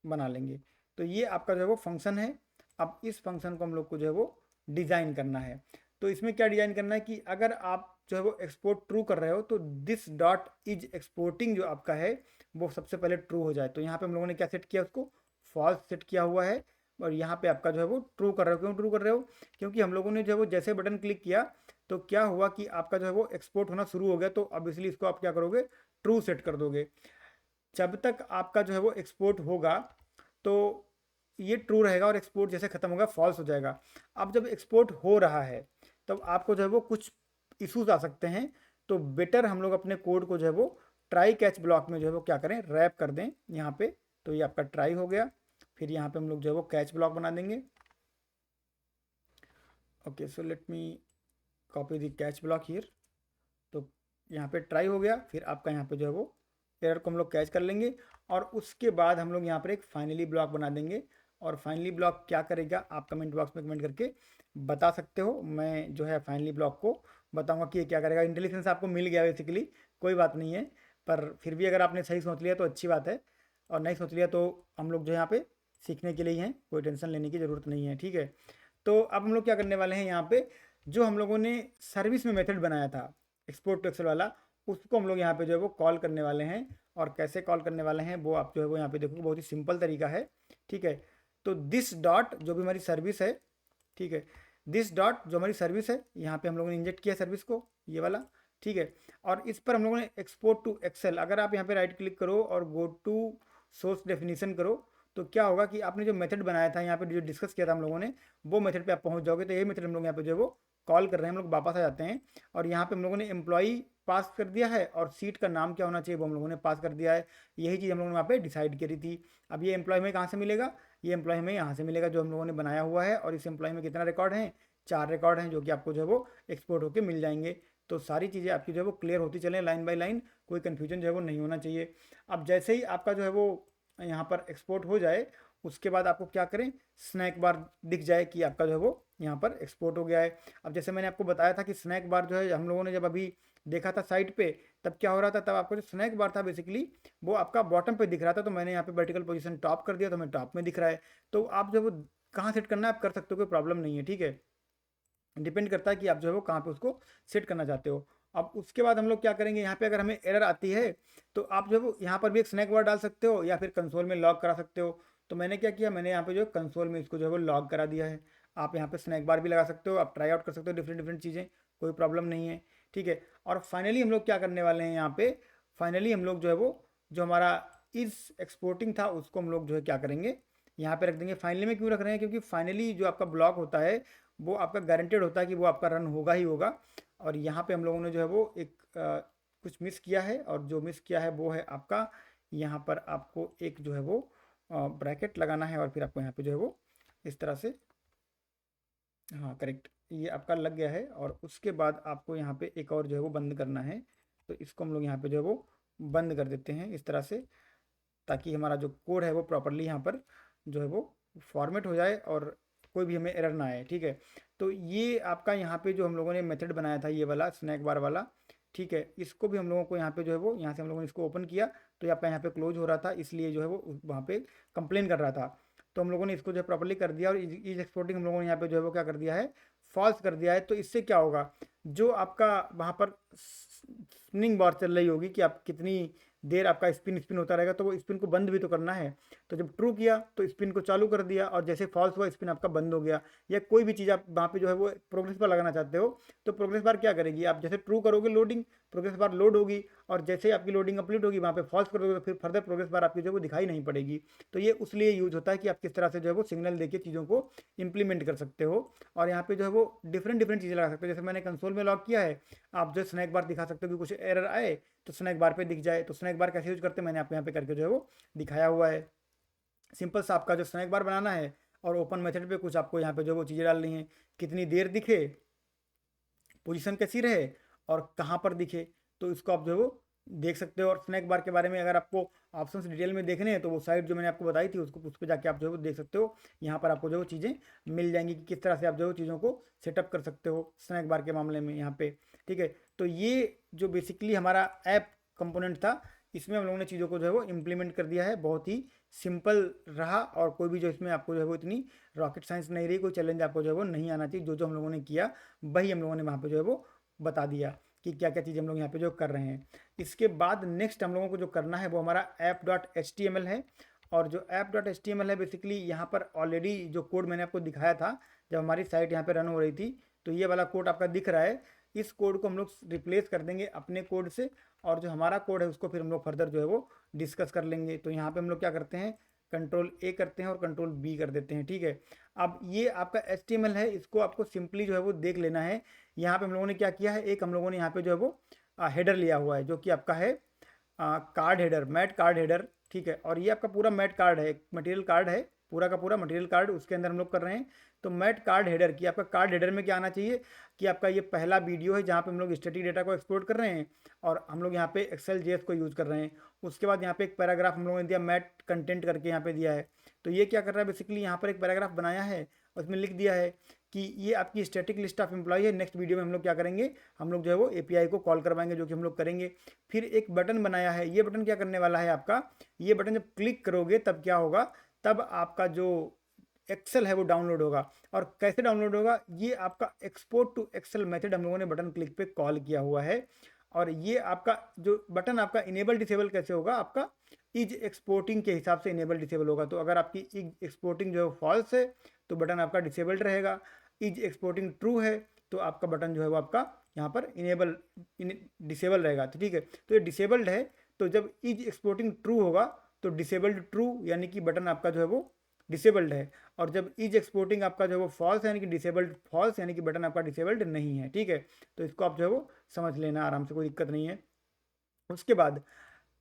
Speaker 1: बना लेंगे। तो ये आपका जो है वो फंक्शन है। अब इस फंक्शन को हम लोग को जो है वो डिज़ाइन करना है। तो इसमें क्या डिज़ाइन करना है कि अगर आप जो है वो एक्सपोर्ट ट्रू कर रहे हो तो दिस डॉट इज एक्सपोर्टिंग जो आपका है वो सबसे पहले ट्रू हो जाए। तो यहाँ पे हम लोगों ने क्या सेट किया, उसको फॉल्स सेट किया हुआ है, और यहाँ पे आपका जो है वो ट्रू कर रहे हो। क्यों ट्रू कर रहे हो? क्योंकि हम लोगों ने जो है वो जैसे बटन क्लिक किया तो क्या हुआ कि आपका जो है वो एक्सपोर्ट होना शुरू हो गया। तो ऑब्वियसली इसको आप क्या करोगे, ट्रू सेट कर दोगे। जब तक आपका जो है वो एक्सपोर्ट होगा तो ये ट्रू रहेगा, और एक्सपोर्ट जैसे खत्म होगा फॉल्स हो जाएगा। अब जब एक्सपोर्ट हो रहा है तब आपको जो है वो कुछ इश्यूज आ सकते हैं। तो बेटर हम लोग अपने कोड को जो है वो ट्राई कैच ब्लॉक में जो है वो क्या करें, रैप कर दें यहाँ पे। तो ये आपका ट्राई हो गया, फिर यहाँ पे हम लोग जो है वो कैच ब्लॉक बना देंगे। Okay, so let me copy the catch block here. तो यहाँ पे ट्राई हो गया, फिर आपका यहाँ पे जो है वो एरर को हम लोग कैच कर लेंगे, और उसके बाद हम लोग यहाँ पर एक फाइनली ब्लॉक बना देंगे। और फाइनली ब्लॉक क्या करेगा आप कमेंट बॉक्स में कमेंट करके बता सकते हो। मैं जो है फाइनली ब्लॉक को बताऊंगा कि ये क्या करेगा। इंटेलिजेंस आपको मिल गया बेसिकली, कोई बात नहीं है, पर फिर भी अगर आपने सही सोच लिया तो अच्छी बात है, और नहीं सोच लिया तो हम लोग जो यहाँ पे सीखने के लिए ही हैं, कोई टेंशन लेने की ज़रूरत नहीं है। ठीक है, तो अब हम लोग क्या करने वाले हैं, यहाँ पे जो हम लोगों ने सर्विस में मेथड बनाया था एक्सपोर्ट टू एक्सेल वाला, उसको हम लोग यहाँ पे जो है वो कॉल करने वाले हैं। और कैसे कॉल करने वाले हैं वो आप जो है वो यहाँ पे देखोगे, बहुत ही सिंपल तरीका है। ठीक है, तो दिस डॉट जो भी हमारी सर्विस है, ठीक है, दिस डॉट जो हमारी सर्विस है यहाँ पे हम लोगों ने इंजेक्ट किया सर्विस को, ये वाला। ठीक है, और इस पर हम लोगों ने एक्सपोर्ट टू एक्सेल, अगर आप यहाँ पे राइट क्लिक करो और गो टू सोर्स डेफिनेशन करो, तो क्या होगा कि आपने जो मेथड बनाया था यहाँ पे जो डिस्कस किया था हम लोगों ने, वो मेथड पे आप पहुँच जाओगे। तो ये मेथड हम लोग यहाँ पे जो है वो कॉल कर रहे हैं। हम लोग वापस आ जाते हैं, और यहाँ पे हम लोगों ने एम्प्लॉई पास कर दिया है, और सीट का नाम क्या होना चाहिए वो हम लोगों ने पास कर दिया है। यही चीज़ हम लोगों ने वहाँ पे डिसाइड करी थी। अब ये एम्प्लॉय हमें कहाँ से मिलेगा, ये एम्प्लॉय हमें यहाँ से मिलेगा जो हम लोगों ने बनाया हुआ है। और इस एम्प्लॉय में कितना रिकॉर्ड है, 4 रिकॉर्ड हैं, जो कि आपको जो है वो एक्सपोर्ट होकर मिल जाएंगे। तो सारी चीज़ें आपकी जो है वो क्लियर होती चलें लाइन बाय लाइन, कोई कन्फ्यूजन जो है वो नहीं होना चाहिए। अब जैसे ही आपका जो है वो यहाँ पर एक्सपोर्ट हो जाए, उसके बाद आपको क्या करें, स्नैक बार दिख जाए कि आपका जो है वो यहाँ पर एक्सपोर्ट हो गया है। अब जैसे मैंने आपको बताया था कि स्नैक बार जो है हम लोगों ने जब अभी देखा था साइट पे, तब क्या हो रहा था, तब आपका जो स्नैक बार था बेसिकली वो आपका बॉटम पे दिख रहा था। तो मैंने यहाँ पे वर्टिकल पोजीशन टॉप कर दिया, तो हमें टॉप में दिख रहा है। तो आप जो है वो कहाँ सेट करना है आप कर सकते हो, कोई प्रॉब्लम नहीं है। ठीक है, डिपेंड करता है कि आप जो है वो कहाँ पे उसको सेट करना चाहते हो। अब उसके बाद हम लोग क्या करेंगे, यहाँ पे अगर हमें एरर आती है तो आप जो है वो यहाँ पर भी एक स्नैक बार डाल सकते हो, या फिर कंसोल में लॉग करा सकते हो। तो मैंने क्या किया, मैंने यहाँ पे जो कंसोल में इसको जो है वो लॉग करा दिया है। आप यहाँ पे स्नैक बार भी लगा सकते हो, आप ट्राई आउट कर सकते हो डिफरेंट डिफरेंट चीज़ें, कोई प्रॉब्लम नहीं है। ठीक है, और फाइनली हम लोग क्या करने वाले हैं यहाँ पे, फाइनली हम लोग जो है वो जो हमारा इस एक्सपोर्टिंग था उसको हम लोग जो है क्या करेंगे, यहाँ पे रख देंगे। फाइनली में क्यों रख रहे हैं, क्योंकि फाइनली जो आपका ब्लॉक होता है वो आपका गारंटेड होता है कि वो आपका रन होगा ही होगा। और यहाँ पे हम लोगों ने जो है वो एक कुछ मिस किया है, और जो मिस किया है वो है आपका यहाँ पर आपको एक जो है वो ब्रैकेट लगाना है, और फिर आपको यहाँ पे जो है वो इस तरह से हाँ करेक्ट, ये आपका लग गया है। और उसके बाद आपको यहाँ पे एक और जो है वो बंद करना है। तो इसको हम लोग यहाँ पे जो है वो बंद कर देते हैं इस तरह से, ताकि हमारा जो कोड है वो प्रॉपरली यहाँ पर जो है वो फॉर्मेट हो जाए और कोई भी हमें एरर ना आए। ठीक है, तो ये आपका यहाँ पे जो हम लोगों ने मेथड बनाया था ये वाला स्नैक बार वाला, ठीक है, इसको भी हम लोगों को यहाँ पे जो है वो यहाँ से हम लोगों ने इसको ओपन किया तो ये आपका यहाँ पे क्लोज हो रहा था, इसलिए जो है वो वहाँ पे कंप्लेन कर रहा था। तो हम लोगों ने इसको जो है प्रॉपरली कर दिया और इज एक्सपोर्टिंग हम लोगों ने यहाँ पे जो है वो क्या कर दिया है, फॉल्स कर दिया है। तो इससे क्या होगा, जो आपका वहाँ पर स्पिनिंग बार चल रही होगी कि आप कितनी देर आपका स्पिन स्पिन होता रहेगा, तो वो स्पिन को बंद भी तो करना है। तो जब ट्रू किया तो स्पिन को चालू कर दिया, और जैसे फॉल्स हुआ स्पिन आपका बंद हो गया। या कोई भी चीज़ आप वहाँ पे जो है वो प्रोग्रेस बार लगाना चाहते हो, तो प्रोग्रेस बार क्या करेगी, आप जैसे ट्रू करोगे लोडिंग, प्रोग्रेस बार लोड होगी, और जैसे ही आपकी लोडिंग कंप्लीट होगी वहाँ पे फॉल्स करोगे तो फिर फर्दर प्रोग्रेस बार आपकी जो है वो दिखाई नहीं पड़ेगी। तो ये उसलिए यूज होता है कि आप किस तरह से जो है वो सिग्नल देके चीज़ों को इंप्लीमेंट कर सकते हो। और यहाँ पे जो है वो डिफरेंट डिफरेंट चीज़ें लगा सकते हो। जैसे मैंने कंसोल में लॉक किया है, आप जो स्नैक बार दिखा सकते हो कि कुछ एरर आए तो स्नैक बार पे दिख जाए। तो स्नैक बार कैसे यूज करते हैं मैंने आपको यहाँ पे करके जो है वो दिखाया हुआ है। सिंपल सा आपका जो स्नैक बार बनाना है, और ओपन मेथड पे कुछ आपको यहाँ पे जो है वो चीज़ें डालनी है, कितनी देर दिखे, पोजीशन कैसी रहे, और कहाँ पर दिखे। तो इसको आप जो है वो देख सकते हो। और स्नैक बार के बारे में अगर आपको ऑप्शंस डिटेल में देखने हैं तो वो साइट जो मैंने आपको बताई थी उसको उस पर जाके आप जो है वो देख सकते हो। यहाँ पर आपको जो है वो चीज़ें मिल जाएंगी कि किस तरह से आप जो है वो चीज़ों को सेटअप कर सकते हो स्नैक बार के मामले में यहाँ पे। ठीक है, तो ये जो बेसिकली हमारा ऐप कंपोनेंट था, इसमें हम लोगों ने चीज़ों को जो है वो इम्प्लीमेंट कर दिया है। बहुत ही सिंपल रहा, और कोई भी जो इसमें आपको जो है वो इतनी रॉकेट साइंस नहीं रही, कोई चैलेंज आपको जो है वो नहीं आना चाहिए। जो जो हम लोगों ने किया वही हम लोगों ने वहाँ पे जो है वो बता दिया कि क्या क्या चीज़ हम लोग यहाँ पे जो कर रहे हैं। इसके बाद नेक्स्ट हम लोगों को जो करना है वो हमारा app.html है। और जो app.html है बेसिकली यहाँ पर ऑलरेडी जो कोड मैंने आपको दिखाया था जब हमारी साइट यहाँ पे रन हो रही थी, तो ये वाला कोड आपका दिख रहा है। इस कोड को हम लोग रिप्लेस कर देंगे अपने कोड से, और जो हमारा कोड है उसको फिर हम लोग फर्दर जो है वो डिस्कस कर लेंगे। तो यहाँ पे हम लोग क्या करते हैं, कंट्रोल ए करते हैं और कंट्रोल बी कर देते हैं। ठीक है, अब ये आपका HTML है, इसको आपको सिंपली जो है वो देख लेना है। यहाँ पे हम लोगों ने क्या किया है, एक हम लोगों ने यहाँ पे जो है वो हेडर लिया हुआ है जो कि आपका है card header, mat card header. ठीक है, और ये आपका पूरा मैट कार्ड है, मटेरियल कार्ड है, पूरा का पूरा मटेरियल कार्ड उसके अंदर हम लोग कर रहे हैं। तो मैट कार्ड हेडर की आपका कार्ड हेडर में क्या आना चाहिए कि आपका ये पहला वीडियो है जहाँ पे हम लोग स्टैटिक डेटा को एक्सपोर्ट कर रहे हैं, और हम लोग यहाँ पे एक्सेल जेएस को यूज़ कर रहे हैं। उसके बाद यहाँ पे एक पैराग्राफ हम लोगों ने दिया मैट कंटेंट करके यहाँ पे दिया है। तो ये क्या कर रहा है बेसिकली, यहाँ पर एक पैराग्राफ बनाया है, उसमें लिख दिया है कि ये आपकी स्टैटिक लिस्ट ऑफ एम्प्लॉय है। नेक्स्ट वीडियो में हम लोग क्या करेंगे, हम लोग जो है वो एपीआई को कॉल करवाएंगे, जो कि हम लोग करेंगे। फिर एक बटन बनाया है, ये बटन क्या करने वाला है आपका, ये बटन जब क्लिक करोगे तब क्या होगा, तब आपका जो एक्सेल है वो डाउनलोड होगा। और कैसे डाउनलोड होगा, ये आपका एक्सपोर्ट टू एक्सेल मेथड हम लोगों ने बटन क्लिक पे कॉल किया हुआ है। और ये आपका जो बटन आपका इनेबल डिसेबल कैसे होगा, आपका इज एक्सपोर्टिंग के हिसाब से इनेबल डिसेबल होगा। तो अगर आपकी इज एक्सपोर्टिंग जो है फॉल्स है तो बटन आपका डिसेबल्ड रहेगा, इज एक्सपोर्टिंग ट्रू है तो आपका बटन जो है वो आपका यहाँ पर इनेबल डिसेबल रहेगा। तो ठीक है, तो ये डिसेबल्ड है, तो जब इज एक्सपोर्टिंग ट्रू होगा तो डिसेबल्ड ट्रू यानी कि बटन आपका जो है वो डिसेबल्ड है। और जब इज एक्सपोर्टिंग आपका जो है वो फॉल्स यानी कि डिसेबल्ड फॉल्स यानी कि बटन आपका डिसेबल्ड नहीं है। ठीक है, तो इसको आप जो है वो समझ लेना आराम से, कोई दिक्कत नहीं है। उसके बाद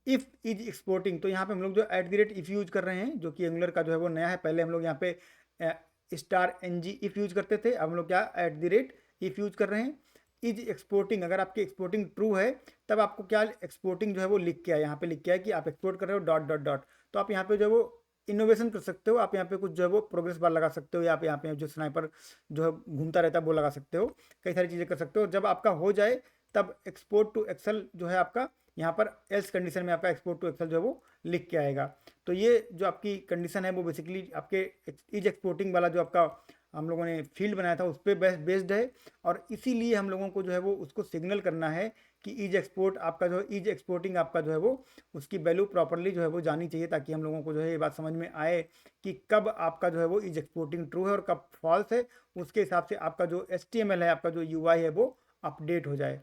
Speaker 1: इफ़ इज एक्सपोर्टिंग, तो यहाँ पे हम लोग जो @ इफ़ यूज कर रहे हैं, जो कि एंगुलर का जो है वो नया है। पहले हम लोग यहाँ पे *ng इफ़ यूज करते थे, अब हम लोग क्या @ इफ़ यूज कर रहे हैं। इज एक्सपोर्टिंग, अगर आपकी एक्सपोर्टिंग ट्रू है तब आपको क्या एक्सपोर्टिंग जो है वो लिख के है, यहाँ पे लिख के है कि आप एक्सपोर्ट कर रहे हो डॉट डॉट डॉट। तो आप यहाँ पे जो है वो इनोवेशन कर सकते हो, आप यहाँ पे कुछ जो है वो प्रोग्रेस बार लगा सकते हो, या आप यहाँ पे जो स्नाइपर जो है घूमता रहता है वो लगा सकते हो, कई सारी चीज़ें कर सकते हो। जब आपका हो जाए तब एक्सपोर्ट टू एक्सेल जो है आपका यहाँ पर एल्स कंडीशन में आपका एक्सपोर्ट टू एक्सेल जो है वो लिख के आएगा। तो ये जो आपकी कंडीशन है वो बेसिकली आपके इज एक्सपोर्टिंग वाला जो आपका हम लोगों ने फील्ड बनाया था उस पर बेस्ड है। और इसीलिए हम लोगों को जो है वो उसको सिग्नल करना है कि इज एक्सपोर्ट आपका जो इज एक्सपोर्टिंग आपका जो है वो उसकी वैल्यू प्रॉपरली जो है वो जानी चाहिए, ताकि हम लोगों को जो है ये बात समझ में आए कि कब आपका जो है वो इज एक्सपोर्टिंग ट्रू है और कब फॉल्स है। उसके हिसाब से आपका जो HTML है, आपका जो UI है वो अपडेट हो जाए।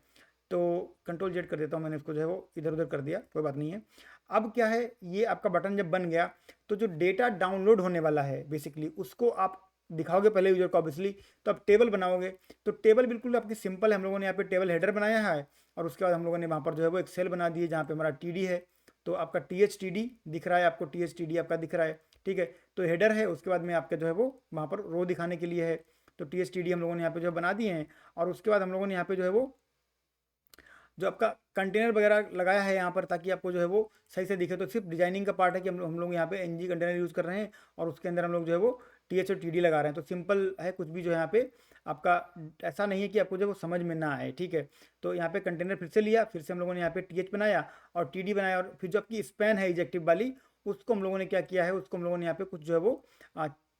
Speaker 1: तो कंट्रोल Z कर देता हूँ, मैंने इसको जो है वो इधर उधर कर दिया, कोई बात नहीं है। अब क्या है, ये आपका बटन जब बन गया तो जो डेटा डाउनलोड होने वाला है बेसिकली उसको आप दिखाओगे पहले यूजर को ऑब्वियसली। तो आप टेबल बनाओगे, तो टेबल बिल्कुल आपकी सिंपल है। हम लोगों ने यहाँ पे टेबल हेडर बनाया है, और उसके बाद हम लोगों ने वहाँ पर जो है वो एक सेल बना दिए जहाँ पे हमारा TD है। तो आपका THTD दिख रहा है, आपको THTD आपका दिख रहा है। ठीक है, तो हेडर है, उसके बाद में आपका जो है वो वहाँ पर रो दिखाने के लिए है। तो THTD हम लोगों ने यहाँ पे जो है बना दिए हैं। और उसके बाद हम लोगों ने यहाँ पे जो है वो जो आपका कंटेनर वगैरह लगाया है यहाँ पर, ताकि आपको जो है वो सही से दिखे। तो सिर्फ डिजाइनिंग का पार्ट है कि हम लोग यहाँ पे NG कंटेनर यूज़ कर रहे हैं और उसके अंदर हम लोग जो है वो TH और TD लगा रहे हैं। तो सिंपल है, कुछ भी जो है यहाँ पे आपका ऐसा नहीं है कि आपको जो है वो समझ में ना आए, ठीक है। तो यहाँ पे कंटेनर फिर से लिया, फिर से हम लोगों ने यहाँ पे TH बनाया और TD बनाया, और फिर जो आपकी स्पैन है इजेक्टिव वाली, उसको हम लोगों ने क्या किया है, उसको हम लोगों ने यहाँ पे कुछ जो है वो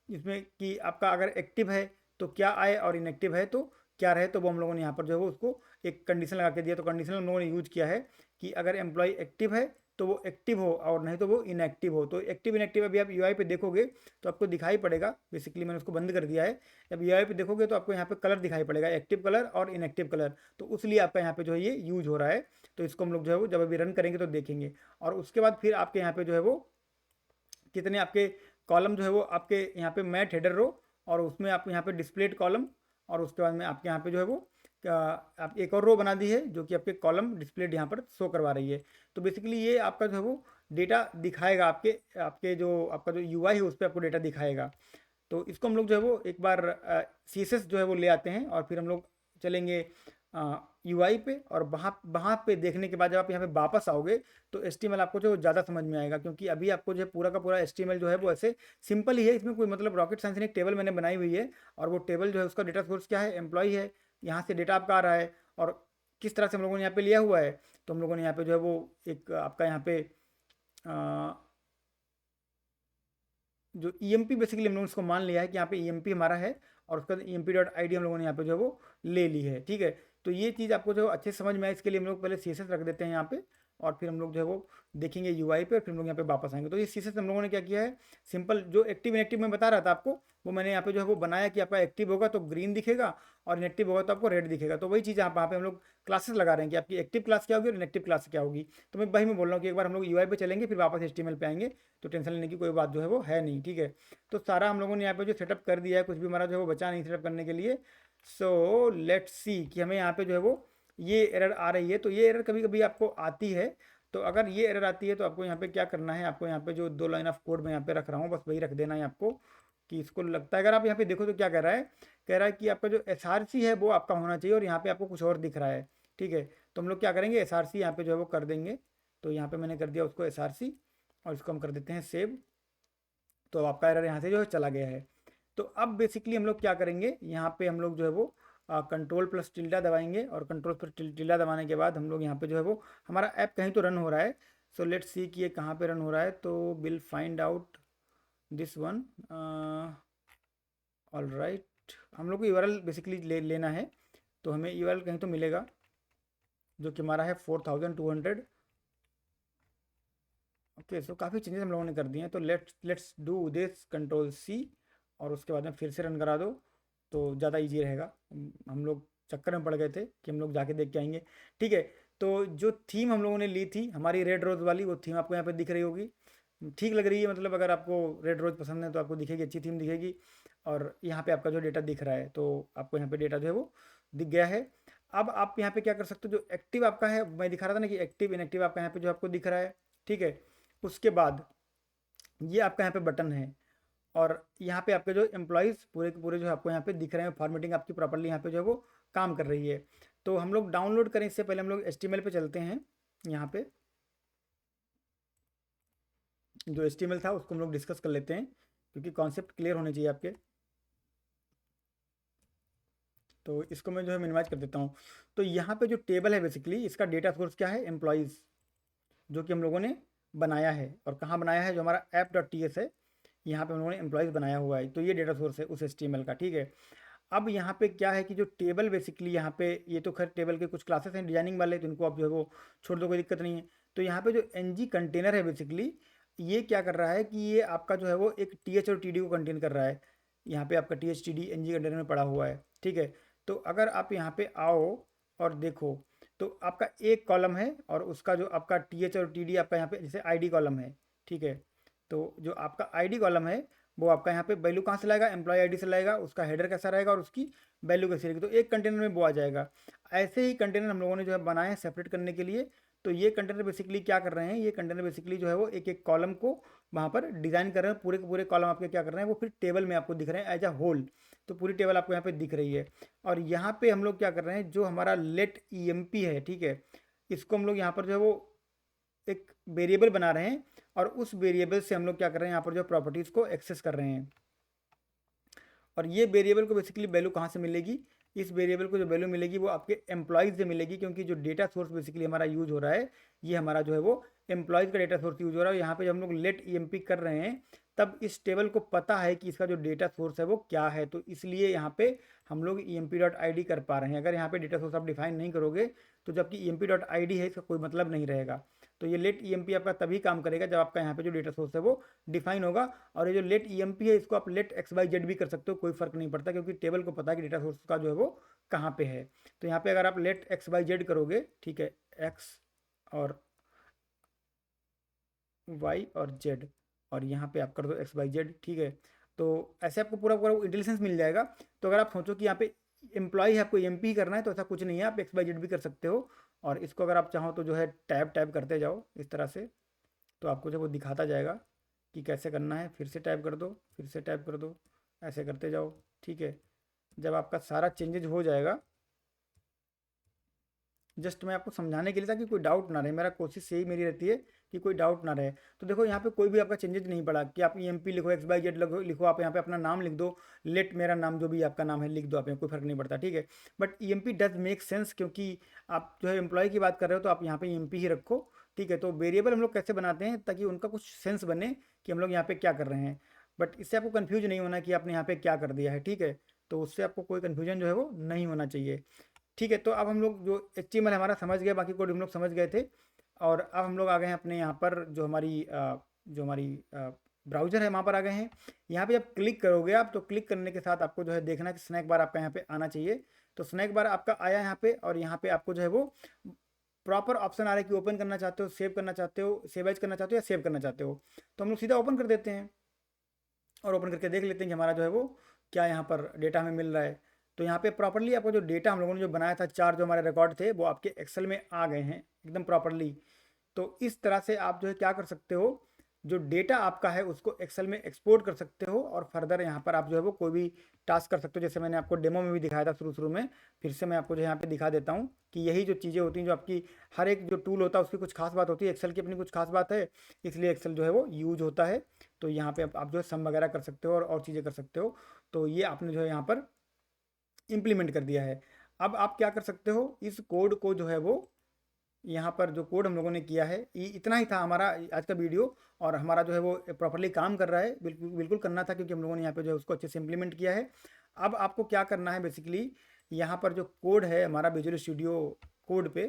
Speaker 1: इसमें कि आपका अगर एक्टिव है तो क्या आए और इनएक्टिव है तो क्या रहे, तो वो हम लोगों ने यहाँ पर जो है वो उसको एक कंडीशन लगा के दिया। तो कंडीशन हम लोगों ने यूज किया है कि अगर एम्प्लॉय एक्टिव है तो वो एक्टिव हो और नहीं तो वो इनएक्टिव हो। तो एक्टिव इनएक्टिव अभी आप यूआई पे देखोगे तो आपको दिखाई पड़ेगा। बेसिकली मैंने उसको बंद कर दिया है। जब यूआई पे देखोगे तो आपको यहाँ पे कलर दिखाई पड़ेगा, एक्टिव कलर और इनएक्टिव कलर। तो उसलिए आपका यहाँ पे जो है ये यूज हो रहा है। तो इसको हम लोग जो है वो जब अभी रन करेंगे तो देखेंगे। और उसके बाद फिर आपके यहाँ पे जो है वो कितने आपके कॉलम जो है वो आपके यहाँ पे मैट हेडर रो, और उसमें आप यहाँ पे डिस्प्लेड कॉलम, और उसके बाद में आपके यहाँ पे जो है वो आप एक और रो बना दी है जो कि आपके कॉलम डिस्प्लेड यहाँ पर शो करवा रही है। तो बेसिकली ये आपका जो है वो डेटा दिखाएगा, आपके आपके जो आपका जो यूआई है उस पर आपको डेटा दिखाएगा। तो इसको हम लोग जो है वो एक बार CSS जो है वो ले आते हैं और फिर हम लोग चलेंगे यूआई पे, और वहाँ वहाँ पे देखने के बाद जब आप यहाँ पे वापस आओगे तो HTML आपको जो ज़्यादा समझ में आएगा, क्योंकि अभी आपको जो है पूरा का पूरा HTML जो है वो ऐसे सिंपल ही है। इसमें कोई मतलब रॉकेट साइंस नहीं। एक टेबल मैंने बनाई हुई है और वो टेबल जो है उसका डेटा सोर्स क्या है, एम्प्लॉय है। यहाँ से डेटा आपका आ रहा है और किस तरह से हम लोगों ने यहाँ पे लिया हुआ है। तो हम लोगों ने यहाँ पे जो है वो एक आपका यहाँ पे जो EMP बेसिकली हम लोगों ने उसको मान लिया है कि यहाँ पे EMP हमारा है, और उसका EMP.id हम लोगों ने यहाँ पे जो है वो ले ली है, ठीक है। तो ये चीज़ आपको जो अच्छे से समझ में आए, इसके लिए हम लोग पहले CSS रख देते हैं यहाँ पे, और फिर हम लोग जो है वो देखेंगे यूआई पे, और फिर हम लोग यहाँ पे वापस आएंगे। तो ये CSS हम लोगों ने क्या किया है, सिंपल जो एक्टिव इनएक्टिव मैं बता रहा था आपको, वो मैंने यहाँ पे जो है वो बनाया कि आपका एक्टिव होगा तो ग्रीन दिखेगा और इनएक्टिव होगा तो आपको रेड दिखेगा। तो वही चीज़ यहाँ पे हम लोग क्लासेस लगा रहे हैं कि आपकी एक्टिव क्लास क्या होगी और इनएक्टिव क्लास क्या होगी। तो मैं वही मैं बोल रहा हूँ कि एक बार हम लोग यूआई पे चलेंगे फिर वापस HTML पे आएंगे, तो टेंशन लेने की कोई बात जो है वो है नहीं, ठीक है। तो सारा हम लोगों ने यहाँ पे जो सेटअप कर दिया है, कुछ भी हमारा जो है वो बचा नहीं सेटअप करने के लिए। सो लेट्स सी कि हमें यहाँ पे जो है वो ये एरर आ रही है। तो ये एरर कभी कभी आपको आती है। तो अगर ये एरर आती है तो आपको यहाँ पे क्या करना है, आपको यहाँ पे जो 2 लाइन ऑफ कोड मैं यहाँ पे रख रहा हूँ बस वही रख देना है आपको, कि इसको लगता है। अगर आप यहाँ पे देखो तो क्या कह रहा है, कह रहा है कि आपका जो SRC है वो आपका होना चाहिए, और यहाँ पे आपको कुछ और दिख रहा है, ठीक है। तो हम लोग क्या करेंगे, SRC यहाँ पे जो है वो कर देंगे। तो यहाँ पे मैंने कर दिया उसको SRC, और इसको हम कर देते हैं सेव। तो अब आपका एरर यहाँ से जो है चला गया है। तो अब बेसिकली हम लोग क्या करेंगे, यहाँ पे हम लोग जो है वो कंट्रोल प्लस टिल्डा दबाएंगे, और कंट्रोल प्लस टिल्डा दबाने के बाद हम लोग यहाँ पे जो है वो हमारा ऐप कहीं तो रन हो रहा है। सो लेट्स सी कि ये कहाँ पे रन हो रहा है। तो will find out this one. All right, हम लोग को URL बेसिकली लेना है। तो हमें URL कहीं तो मिलेगा जो कि हमारा है 4200। ओके, सो काफ़ी चेंजेस हम लोगों ने कर दिए हैं। तो let's do this control C, और उसके बाद में फिर से रन करा दो तो ज़्यादा इजी रहेगा। हम लोग चक्कर में पड़ गए थे कि हम लोग जाके देख के आएंगे, ठीक है। तो जो थीम हम लोगों ने ली थी हमारी रेड रोज़ वाली, वो थीम आपको यहाँ पे दिख रही होगी, ठीक लग रही है। मतलब अगर आपको रेड रोज़ पसंद है तो आपको दिखेगी, अच्छी थीम दिखेगी। और यहाँ पे आपका जो डेटा दिख रहा है, तो आपको यहाँ पे डेटा जो है वो दिख गया है। अब आप यहाँ पे क्या कर सकते हो, जो एक्टिव आपका है, मैं दिखा रहा था ना कि एक्टिव इनएक्टिव आपका यहाँ पे जो आपको दिख रहा है, ठीक है। उसके बाद ये आपका यहाँ पे बटन है, और यहाँ पे आपके जो एम्प्लॉयज़ पूरे के पूरे जो आपको यहाँ पे दिख रहे हैं, फॉर्मेटिंग आपकी प्रॉपर्ली यहाँ पे जो है वो काम कर रही है। तो हम लोग डाउनलोड करें इससे पहले हम लोग HTML पे चलते हैं। यहाँ पे जो HTML था उसको हम लोग डिस्कस कर लेते हैं, क्योंकि कॉन्सेप्ट क्लियर होने चाहिए आपके। तो इसको मैं जो है मिनिमाइज कर देता हूँ। तो यहाँ पे जो टेबल है बेसिकली इसका डेटा सोर्स क्या है, एम्प्लॉयज़, जो कि हम लोगों ने बनाया है। और कहाँ बनाया है, जो हमारा app.ts है, यहाँ पे हम लोगों ने एम्प्लॉयज़ बनाया हुआ है। तो ये डेटा सोर्स है उस HTML का, ठीक है। अब यहाँ पे क्या है कि जो टेबल बेसिकली यहाँ पे, ये तो खैर टेबल के कुछ क्लासेस हैं डिजाइनिंग वाले, तो इनको आप जो है वो छोड़ दो, कोई दिक्कत नहीं है। तो यहाँ पे जो NG कंटेनर है बेसिकली, ये क्या कर रहा है कि ये आपका जो है वो एक TH और TD को कंटेन कर रहा है। यहाँ पे आपका TH TD NG कंटेनर में पड़ा हुआ है, ठीक है। तो अगर आप यहाँ पे आओ और देखो तो आपका एक कॉलम है, और उसका जो आपका TH और TD आपका यहाँ पे जैसे ID कॉलम है, ठीक है। तो जो आपका ID कॉलम है वो आपका यहाँ पे वैल्यू कहाँ से लाएगा, एम्प्लॉय आईडी से लाएगा, उसका हेडर कैसा रहेगा और उसकी वैल्यू कैसी रहेगी। तो एक कंटेनर में वो आ जाएगा। ऐसे ही कंटेनर हम लोगों ने जो है बनाए हैं सेपरेट करने के लिए। तो ये कंटेनर बेसिकली क्या कर रहे हैं, ये कंटेनर बेसिकली जो है वो एक एक कॉलम को वहाँ पर डिज़ाइन कर रहे हैं। पूरे के पूरे कॉलम आपके क्या कर रहे हैं, वो फिर टेबल में आपको दिख रहे हैं एज अ होल। तो पूरी टेबल आपको यहाँ पे दिख रही है। और यहाँ पे हम लोग क्या कर रहे हैं, जो हमारा लेट ईएमपी है, ठीक है, इसको हम लोग यहाँ पर जो है वो एक वेरिएबल बना रहे हैं, और उस वेरिएबल से हम लोग क्या कर रहे हैं, यहाँ पर जो प्रॉपर्टीज़ को एक्सेस कर रहे हैं। और ये वेरिएबल को बेसिकली वैल्यू कहाँ से मिलेगी, इस वेरिएबल को जो वैल्यू मिलेगी वो आपके एम्प्लॉयज़ से मिलेगी, क्योंकि जो डेटा सोर्स बेसिकली हमारा यूज हो रहा है, ये हमारा जो है वो एम्प्लॉयज़ का डेटा सोर्स यूज हो रहा है। यहाँ पे जब हम लोग लेट ईएमपी कर रहे हैं, तब इस टेबल को पता है कि इसका जो डेटा सोर्स है वो क्या है, तो इसलिए यहाँ पे हम लोग emp.id कर पा रहे हैं। अगर यहाँ पे डेटा सोर्स आप डिफाइन नहीं करोगे, तो जबकि emp.id है, इसका कोई मतलब नहीं रहेगा। तो ये लेट ईएमपी आपका तभी काम करेगा जब आपका यहाँ पे जो डेटा सोर्स है वो डिफाइन होगा। और ये जो लेट ईएमपी है, इसको आप लेट XYZ भी कर सकते हो, कोई फर्क नहीं पड़ता, क्योंकि टेबल को पता है कि डेटा सोर्स का जो है वो कहाँ पे है। तो यहाँ पे अगर आप लेट XYZ करोगे, ठीक है, एक्स और वाई और जेड, और यहाँ पे आप कर दो XYZ, ठीक है, तो ऐसे आपको पूरा पूरा इंटेलिजेंस मिल जाएगा। तो अगर आप सोचो कि यहाँ पे एम्प्लॉय है, आपको एमपी करना है, तो ऐसा कुछ नहीं है, आप XYZ भी कर सकते हो। और इसको अगर आप चाहो तो जो है टैब टैब करते जाओ इस तरह से, तो आपको जब वो दिखाता जाएगा कि कैसे करना है। फिर से टैब कर दो, फिर से टैब कर दो, ऐसे करते जाओ, ठीक है। जब आपका सारा चेंजेज हो जाएगा, जस्ट मैं आपको समझाने के लिए था कि कोई डाउट ना रहे, मेरा कोशिश यही मेरी रहती है कि कोई डाउट ना रहे। तो देखो यहाँ पे कोई भी आपका चेंजेस नहीं पड़ा कि आप EMP लिखो, XYZ लिखो, आप यहाँ पे अपना नाम लिख दो, लेट मेरा नाम जो भी आपका नाम है लिख दो, आप यहाँ कोई फर्क नहीं पड़ता, ठीक है। But EMP does make sense, क्योंकि आप जो है एम्प्लॉय की बात कर रहे हो, तो आप यहाँ पे EMP ही रखो, ठीक है। तो वेरिएबल हम लोग कैसे बनाते हैं ताकि उनका कुछ सेंस बने कि हम लोग यहाँ पे क्या कर रहे हैं, बट इससे आपको कन्फ्यूज नहीं होना कि आपने यहाँ पे क्या कर दिया है, ठीक है। तो उससे आपको कोई कन्फ्यूजन जो है वो नहीं होना चाहिए, ठीक है। तो अब हम लोग जो HTML हमारा समझ गए, बाकी कोड हम लोग समझ गए थे, और अब हम लोग आ गए हैं अपने यहाँ पर जो हमारी ब्राउज़र है वहाँ पर आ गए हैं। यहाँ पे जब क्लिक करोगे आप, तो क्लिक करने के साथ आपको जो है देखना कि स्नैक बार आपका यहाँ पे आना चाहिए। तो स्नैक बार आपका आया यहाँ पे, और यहाँ पे आपको जो है वो प्रॉपर ऑप्शन आ रहा है कि ओपन करना चाहते हो, सेव करना चाहते हो, सेव एज करना चाहते हो या सेव करना चाहते हो। तो हम लोग सीधा ओपन कर देते हैं, और ओपन करके देख लेते हैं कि हमारा जो है वो क्या यहाँ पर डेटा हमें मिल रहा है। तो यहाँ पे प्रॉपरली आपको जो डेटा हम लोगों ने जो बनाया था, 4 जो हमारे रिकॉर्ड थे, वो आपके एक्सेल में आ गए हैं एकदम प्रॉपरली। तो इस तरह से आप जो है क्या कर सकते हो, जो डेटा आपका है उसको एक्सेल में एक्सपोर्ट कर सकते हो, और फर्दर यहाँ पर आप जो है वो कोई भी टास्क कर सकते हो, जैसे मैंने आपको डेमो में भी दिखाया था शुरू शुरू में। फिर से मैं आपको जो यहाँ पे दिखा देता हूँ कि यही जो चीज़ें होती हैं, जो आपकी हर एक जो टूल होता है उसकी कुछ खास बात होती है, एक्सेल की अपनी कुछ खास बात है, इसलिए एक्सेल जो है वो यूज होता है। तो यहाँ पे आप जो है सम वगैरह कर सकते हो, और चीज़ें कर सकते हो। तो ये आपने जो है यहाँ पर इम्प्लीमेंट कर दिया है। अब आप क्या कर सकते हो, इस कोड को जो है वो यहाँ पर जो कोड हम लोगों ने किया है, ये इतना ही था हमारा आज का वीडियो। और हमारा जो है वो प्रॉपरली काम कर रहा है, बिल्कुल बिल्कुल करना था, क्योंकि हम लोगों ने यहाँ पे जो है उसको अच्छे से इम्प्लीमेंट किया है। अब आपको क्या करना है, बेसिकली यहाँ पर जो कोड है हमारा विजुअल स्टूडियो कोड पे,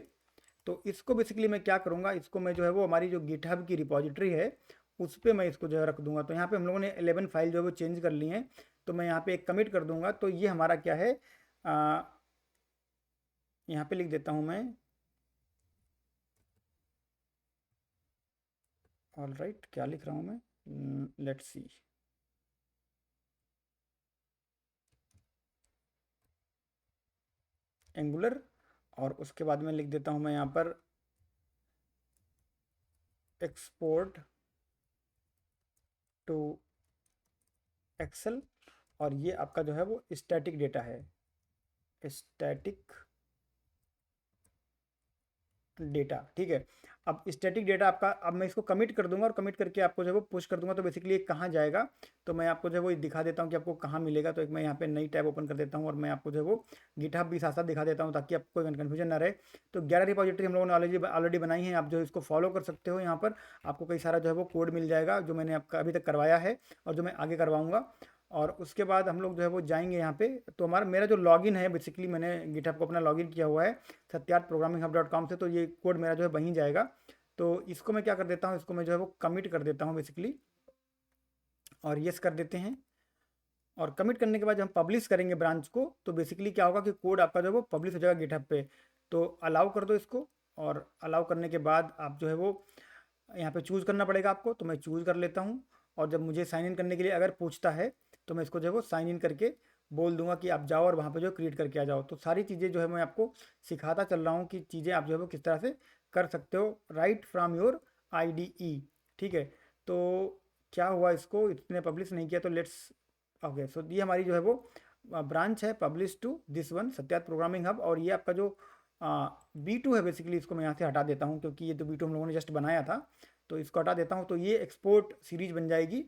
Speaker 1: तो इसको बेसिकली मैं क्या करूँगा, इसको मैं जो है वो हमारी जो गिटहब की रिपॉजिटरी है उस पर मैं इसको जो है रख दूंगा। तो यहाँ पे हम लोगों ने 11 फाइल जो है वो चेंज कर ली हैं, तो मैं यहाँ पे एक कमिट कर दूंगा। तो ये हमारा क्या है, यहाँ पे लिख देता हूँ मैं, ऑल राइट, क्या लिख रहा हूँ मैं, लेट्स सी, एंगुलर, और उसके बाद में लिख देता हूँ मैं यहाँ पर एक्सपोर्ट टू एक्सेल। और ये आपका जो है वो स्टैटिक डेटा है, स्टैटिक डेटा, ठीक है। अब स्टैटिक डेटा आपका, अब मैं इसको कमिट कर दूंगा, और कमिट करके आपको जो है वो पुश कर दूंगा। तो बेसिकली ये कहाँ जाएगा, तो मैं आपको जो है वो दिखा देता हूँ कि आपको कहाँ मिलेगा। तो एक मैं यहाँ पे नई टैब ओपन कर देता हूँ, और मैं आपको जो है वो गिटहब भी साथ साथ दिखा देता हूँ, ताकि आपको कोई कन्फ्यूजन ना रहे। तो 11 रिपोजिटरी हम लोगों ने ऑलरेडी बनाई है, आप जो इसको फॉलो कर सकते हो। यहाँ पर आपको कई सारा जो है वो कोड मिल जाएगा, जो मैंने आपका अभी तक करवाया है, और जो मैं आगे करवाऊँगा। और उसके बाद हम लोग जो है वो जाएंगे यहाँ पे। तो हमारा मेरा जो लॉगिन है, बेसिकली मैंने गिटहब को अपना लॉगिन किया हुआ है सत्यार्थ से, तो ये कोड मेरा जो है वहीं जाएगा। तो इसको मैं क्या कर देता हूँ, इसको मैं जो है वो कमिट कर देता हूँ बेसिकली, और यस कर देते हैं। और कमिट करने के बाद जब हम पब्लिश करेंगे ब्रांच को, तो बेसिकली क्या होगा कि कोड आपका जो है वो पब्लिश हो जाएगा गिटहब पे। तो अलाउ कर दो इसको, और अलाउ करने के बाद आप जो है वो यहाँ पे चूज़ करना पड़ेगा आपको। तो मैं चूज़ कर लेता हूँ, और जब मुझे साइन इन करने के लिए अगर पूछता है, तो मैं इसको जो है वो साइन इन करके बोल दूंगा कि आप जाओ और वहाँ पे जो क्रिएट करके आ जाओ। तो सारी चीज़ें जो है मैं आपको सिखाता चल रहा हूँ कि चीज़ें आप जो है वो किस तरह से कर सकते हो राइट फ्रॉम योर IDE, ठीक है। तो क्या हुआ, इसको इसने पब्लिश नहीं किया, तो लेट्स, ओके। सो ये हमारी जो है वो ब्रांच है publish to this one Satyarth programming hub. और ये आपका जो B2 है बेसिकली, इसको मैं यहाँ से हटा देता हूँ क्योंकि ये तो B2 हम लोगों ने जस्ट बनाया था, तो इसको हटा देता हूँ। तो ये एक्सपोर्ट सीरीज बन जाएगी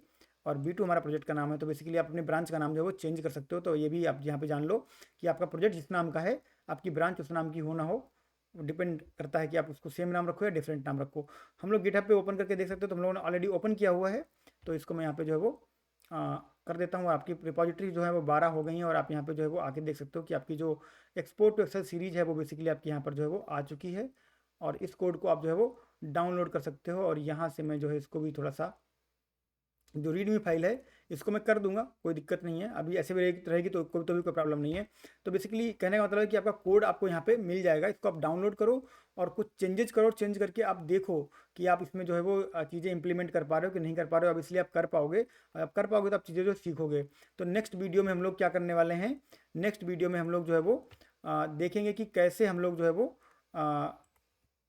Speaker 1: और B2 हमारा प्रोजेक्ट का नाम है। तो बेसिकली आप अपने ब्रांच का नाम जो है वो चेंज कर सकते हो। तो ये भी आप यहाँ पे जान लो कि आपका प्रोजेक्ट जिस नाम का है, आपकी ब्रांच उस नाम की हो ना हो, डिपेंड करता है कि आप उसको सेम नाम रखो या डिफरेंट नाम रखो। हम लोग गिटहब पे ओपन करके देख सकते हो, तो हम लोगों ने ऑलरेडी ओपन किया हुआ है। तो इसको मैं यहाँ पे जो है वो कर देता हूँ। आपकी रिपॉजिटरी जो है वो 12 हो गई हैं और आप यहाँ पे जो है वो आके देख सकते हो कि आपकी जो एक्सपोर्ट टू एक्सेल सीरीज है वो बेसिकली आपकी यहाँ पर जो है वो आ चुकी है। और इस कोड को आप जो है वो डाउनलोड कर सकते हो। और यहाँ से मैं जो है इसको भी थोड़ा सा, जो रीडमी फाइल है इसको मैं कर दूंगा, कोई दिक्कत नहीं है। अभी ऐसे भी रहेगी तो भी कोई प्रॉब्लम नहीं है। तो बेसिकली कहने का मतलब है कि आपका कोड आपको यहाँ पे मिल जाएगा, इसको आप डाउनलोड करो और कुछ चेंजेस करो। चेंज करके आप देखो कि आप इसमें जो है वो चीज़ें इंप्लीमेंट कर पा रहे हो कि नहीं कर पा रहे हो। अब इसलिए आप कर पाओगे, और आप कर पाओगे तो आप चीज़ें जो सीखोगे। तो नेक्स्ट वीडियो में हम लोग क्या करने वाले हैं, नेक्स्ट वीडियो में हम लोग जो है वो देखेंगे कि कैसे हम लोग जो है वो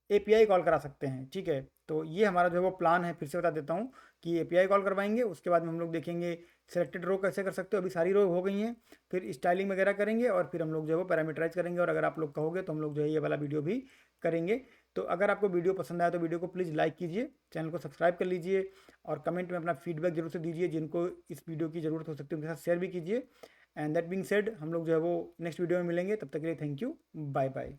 Speaker 1: API कॉल करा सकते हैं। ठीक है, तो ये हमारा जो है वो प्लान है। फिर से बता देता हूँ कि API कॉल करवाएंगे, उसके बाद में हम लोग देखेंगे सिलेक्टेड रो कैसे कर सकते हो। अभी सारी रो हो गई हैं, फिर स्टाइलिंग वगैरह करेंगे और फिर हम लोग जो है वो पैरामीटराइज करेंगे। और अगर आप लोग कहोगे तो हम लोग जो है ये वाला वीडियो भी करेंगे। तो अगर आपको वीडियो पसंद आया तो वीडियो को प्लीज़ लाइक कीजिए, चैनल को सब्सक्राइब कर लीजिए और कमेंट में अपना फीडबैक जरूर से दीजिए। जिनको इस वीडियो की ज़रूरत हो सकती है उनके साथ शेयर भी कीजिए। एंड दैट बीइंग सेड, हम लोग जो है वो नेक्स्ट वीडियो में मिलेंगे। तब तक के लिए थैंक यू, बाय बाय।